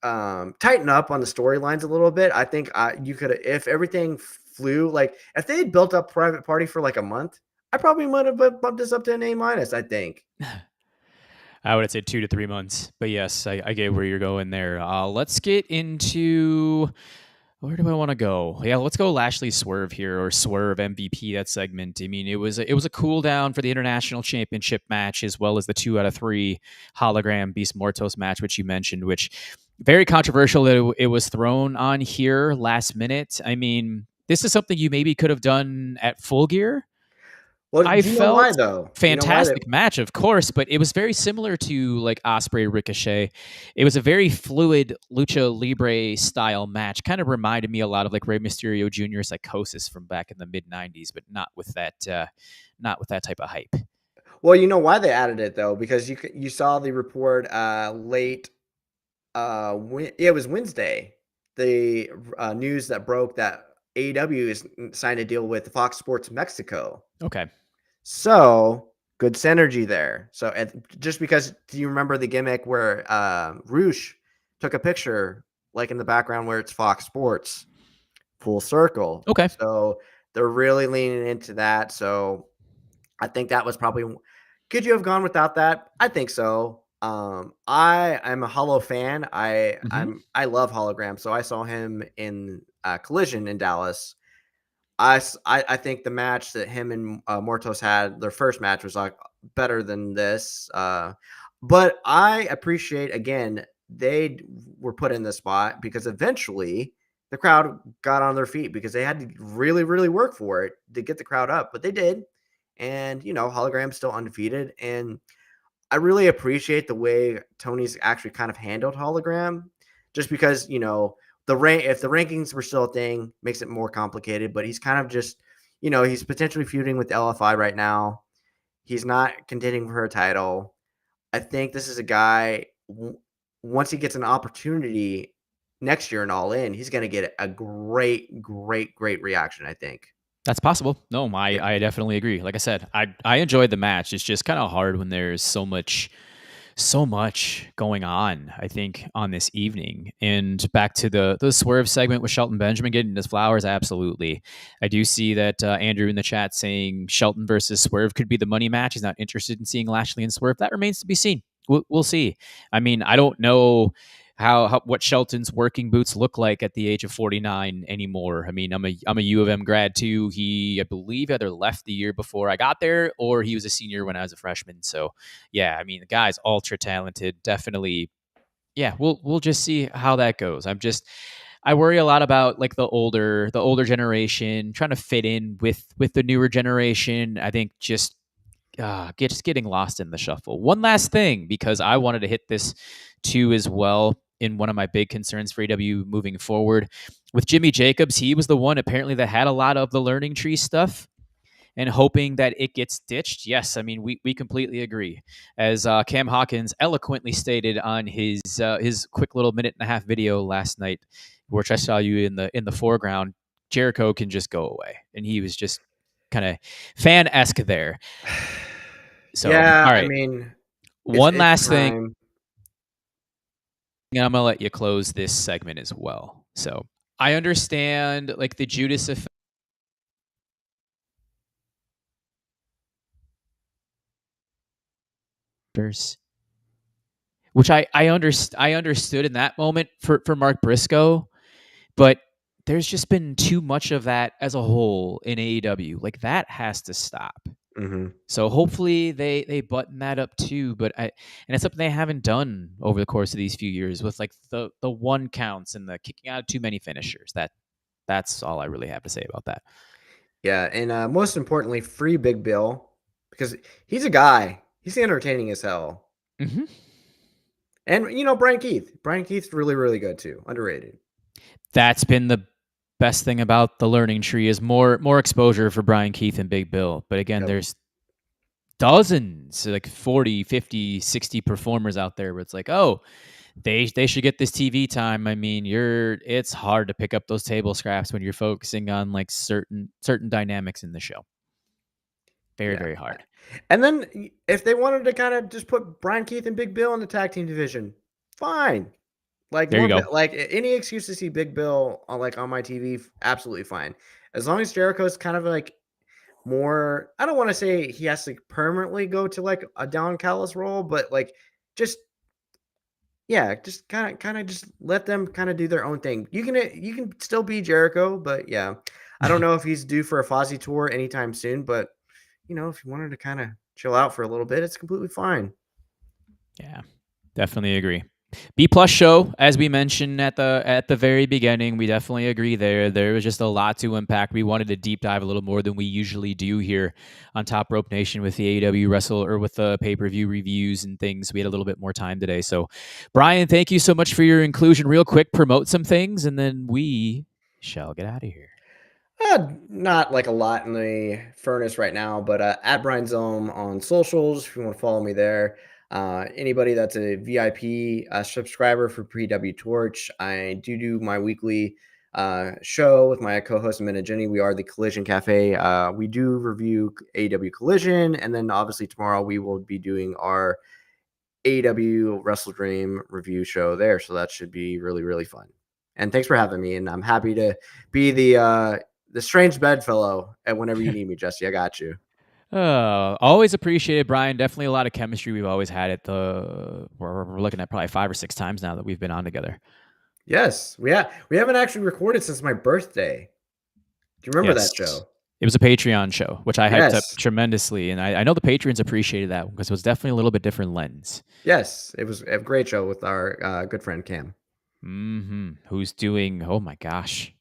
tighten up on the storylines a little bit. I think you could, if everything flew, like if they had built up Private Party for like a month, I probably might have bumped this up to an A minus, I think. I would say 2 to 3 months. But yes, I get where you're going there. Let's get into where do I want to go? Yeah, let's go Lashley Swerve here, or Swerve MVP, that segment. I mean, it was a cool down for the International Championship match, as well as the 2 out of 3 hologram Beast Mortos match, which you mentioned, which very controversial that it was thrown on here last minute. I mean, this is something you maybe could have done at Full Gear. Well, I do you know why felt though? You know why fantastic match, of course, but it was very similar to like Ospreay Ricochet. It was a very fluid lucha libre style match. Kind of reminded me a lot of like Rey Mysterio Jr. Psychosis from back in the mid '90s, but not with that type of hype. Well, you know why they added it though, because you saw the report late. It was Wednesday. The news that broke that AEW is signed a deal with Fox Sports Mexico. Okay. So good synergy there. So just because, do you remember the gimmick where Roosh took a picture like in the background where it's Fox Sports, full circle. Okay. So they're really leaning into that. So I think that was probably, could you have gone without that? I think so. I'm a Hollow fan. Hmm. I love Hologram. So I saw him in Collision in Dallas. I think the match that him and Mortos had, their first match, was like better than this. But I appreciate, again, they were put in this spot because eventually the crowd got on their feet because they had to really, really work for it to get the crowd up, but they did. And, Hologram's still undefeated. And I really appreciate the way Tony's actually kind of handled Hologram, just because, if the rankings were still a thing, makes it more complicated, but he's kind of just, he's potentially feuding with LFI right now. He's not contending for a title. I think this is a guy, once he gets an opportunity next year and All In, he's going to get a great, great, great reaction, I think. That's possible. No, Yeah. I definitely agree. Like I said, I enjoyed the match. It's just kind of hard when there's so much going on, I think, on this evening. And back to the Swerve segment with Shelton Benjamin getting his flowers, absolutely. I do see that Andrew in the chat saying Shelton versus Swerve could be the money match. He's not interested in seeing Lashley and Swerve. That remains to be seen. We'll see. I mean, I don't know how what Shelton's working boots look like at the age of 49 anymore. I mean, I'm a U of M grad too. He, I believe, either left the year before I got there or he was a senior when I was a freshman. So yeah, I mean, the guy's ultra talented. Definitely. Yeah, we'll just see how that goes. I worry a lot about like the older generation trying to fit in with the newer generation. I think just getting lost in the shuffle. One last thing, because I wanted to hit this too as well in one of my big concerns for AEW moving forward. With Jimmy Jacobs, he was the one apparently that had a lot of the learning tree stuff and hoping that it gets ditched. Yes, I mean we completely agree. As Cam Hawkins eloquently stated on his quick little minute and a half video last night, which I saw you in the foreground, Jericho can just go away, and he was just kind of fan-esque there. So, Yeah, all I right, mean, one it's last thing, time. and I'm gonna let you close this segment as well. So, I understand like the Judas effect, which I understood in that moment for Mark Briscoe, but there's just been too much of that as a whole in AEW. Like that has to stop. Mm-hmm. So hopefully they button that up too. And it's something they haven't done over the course of these few years with like the one counts and the kicking out of too many finishers. That's all I really have to say about that. Yeah, and most importantly, free Big Bill, because he's a guy. He's entertaining as hell. Mm-hmm. And Brian Keith. Brian Keith's really, really good too. Underrated. That's been the best thing about the learning tree is more exposure for Brian Keith and Big Bill. But again, Yep. there's dozens, like 40, 50, 60 performers out there where it's like, oh, they should get this TV time. I mean, it's hard to pick up those table scraps when you're focusing on like certain dynamics in the show. Very, Yeah. very hard. And then if they wanted to kind of just put Brian Keith and Big Bill in the tag team division, fine. Like There you go. like any excuse to see Big Bill on my TV, absolutely fine. As long as Jericho's kind of like more, I don't want to say he has to permanently go to like a Don Callis role, but like just just kind of just let them kind of do their own thing. You can still be Jericho, but yeah, I don't know if he's due for a Fozzy tour anytime soon, but if you wanted to kind of chill out for a little bit, it's completely fine. Yeah, definitely agree. B plus show, as we mentioned at the very beginning, we definitely agree there. There was just a lot to unpack. We wanted to deep dive a little more than we usually do here on Top Rope Nation with the AEW with the pay-per-view reviews and things. We had a little bit more time today. So, Brian, thank you so much for your inclusion. Real quick, promote some things, and then we shall get out of here. Not like a lot in the furnace right now, but at Brian Zome on socials, if you want to follow me there. Anybody that's a VIP subscriber for PW Torch, I do my weekly show with my co-host Amanda Jenny. We are the Collision Cafe. We do review AEW Collision, and then obviously tomorrow we will be doing our AEW WrestleDream review show there. So that should be really, really fun. And thanks for having me. And I'm happy to be the strange bedfellow at whenever you need me, Jesse. I got you. Always appreciated, Brian. Definitely a lot of chemistry we've always had at we're looking at probably 5 or 6 times now that we've been on together. Yes, we haven't actually recorded since my birthday. Do you remember that show? It was a Patreon show, which I hyped up tremendously. And I know the patrons appreciated that because it was definitely a little bit different lens. Yes, it was a great show with our good friend Cam. Who's doing, oh my gosh,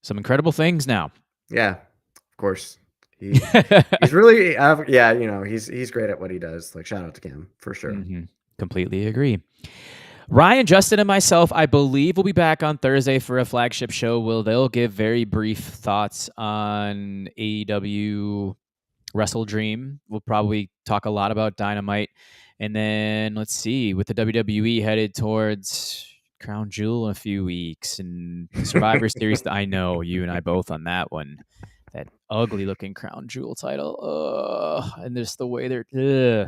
some incredible things now. Yeah, of course. He's really, he's great at what he does. Like, shout out to Cam for sure. Completely agree. Ryan, Justin, and myself, I believe, will be back on Thursday for a flagship show. They'll give very brief thoughts on AEW WrestleDream. We'll probably talk a lot about Dynamite. And then, let's see, with the WWE headed towards Crown Jewel in a few weeks and Survivor Series, I know you and I both on that one. That ugly looking Crown Jewel title. And just the way they're,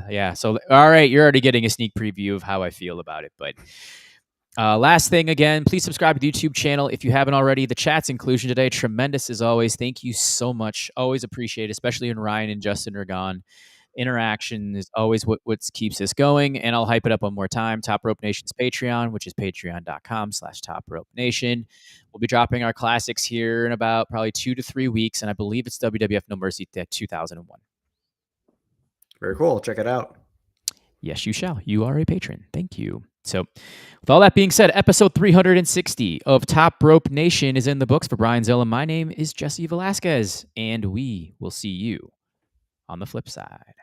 yeah. So, all right, you're already getting a sneak preview of how I feel about it. But last thing, again, please subscribe to the YouTube channel if you haven't already. The chat's inclusion today, tremendous as always. Thank you so much. Always appreciate it, especially when Ryan and Justin are gone. Interaction is always what keeps us going. And I'll hype it up one more time. Top Rope Nation's Patreon, which is patreon.com/Top Rope Nation. We'll be dropping our classics here in about probably 2 to 3 weeks. And I believe it's WWF No Mercy 2001. Very cool. Check it out. Yes, you shall. You are a patron. Thank you. So with all that being said, episode 360 of Top Rope Nation is in the books for Brian Zilla. My name is Jesse Velasquez, and we will see you on the flip side.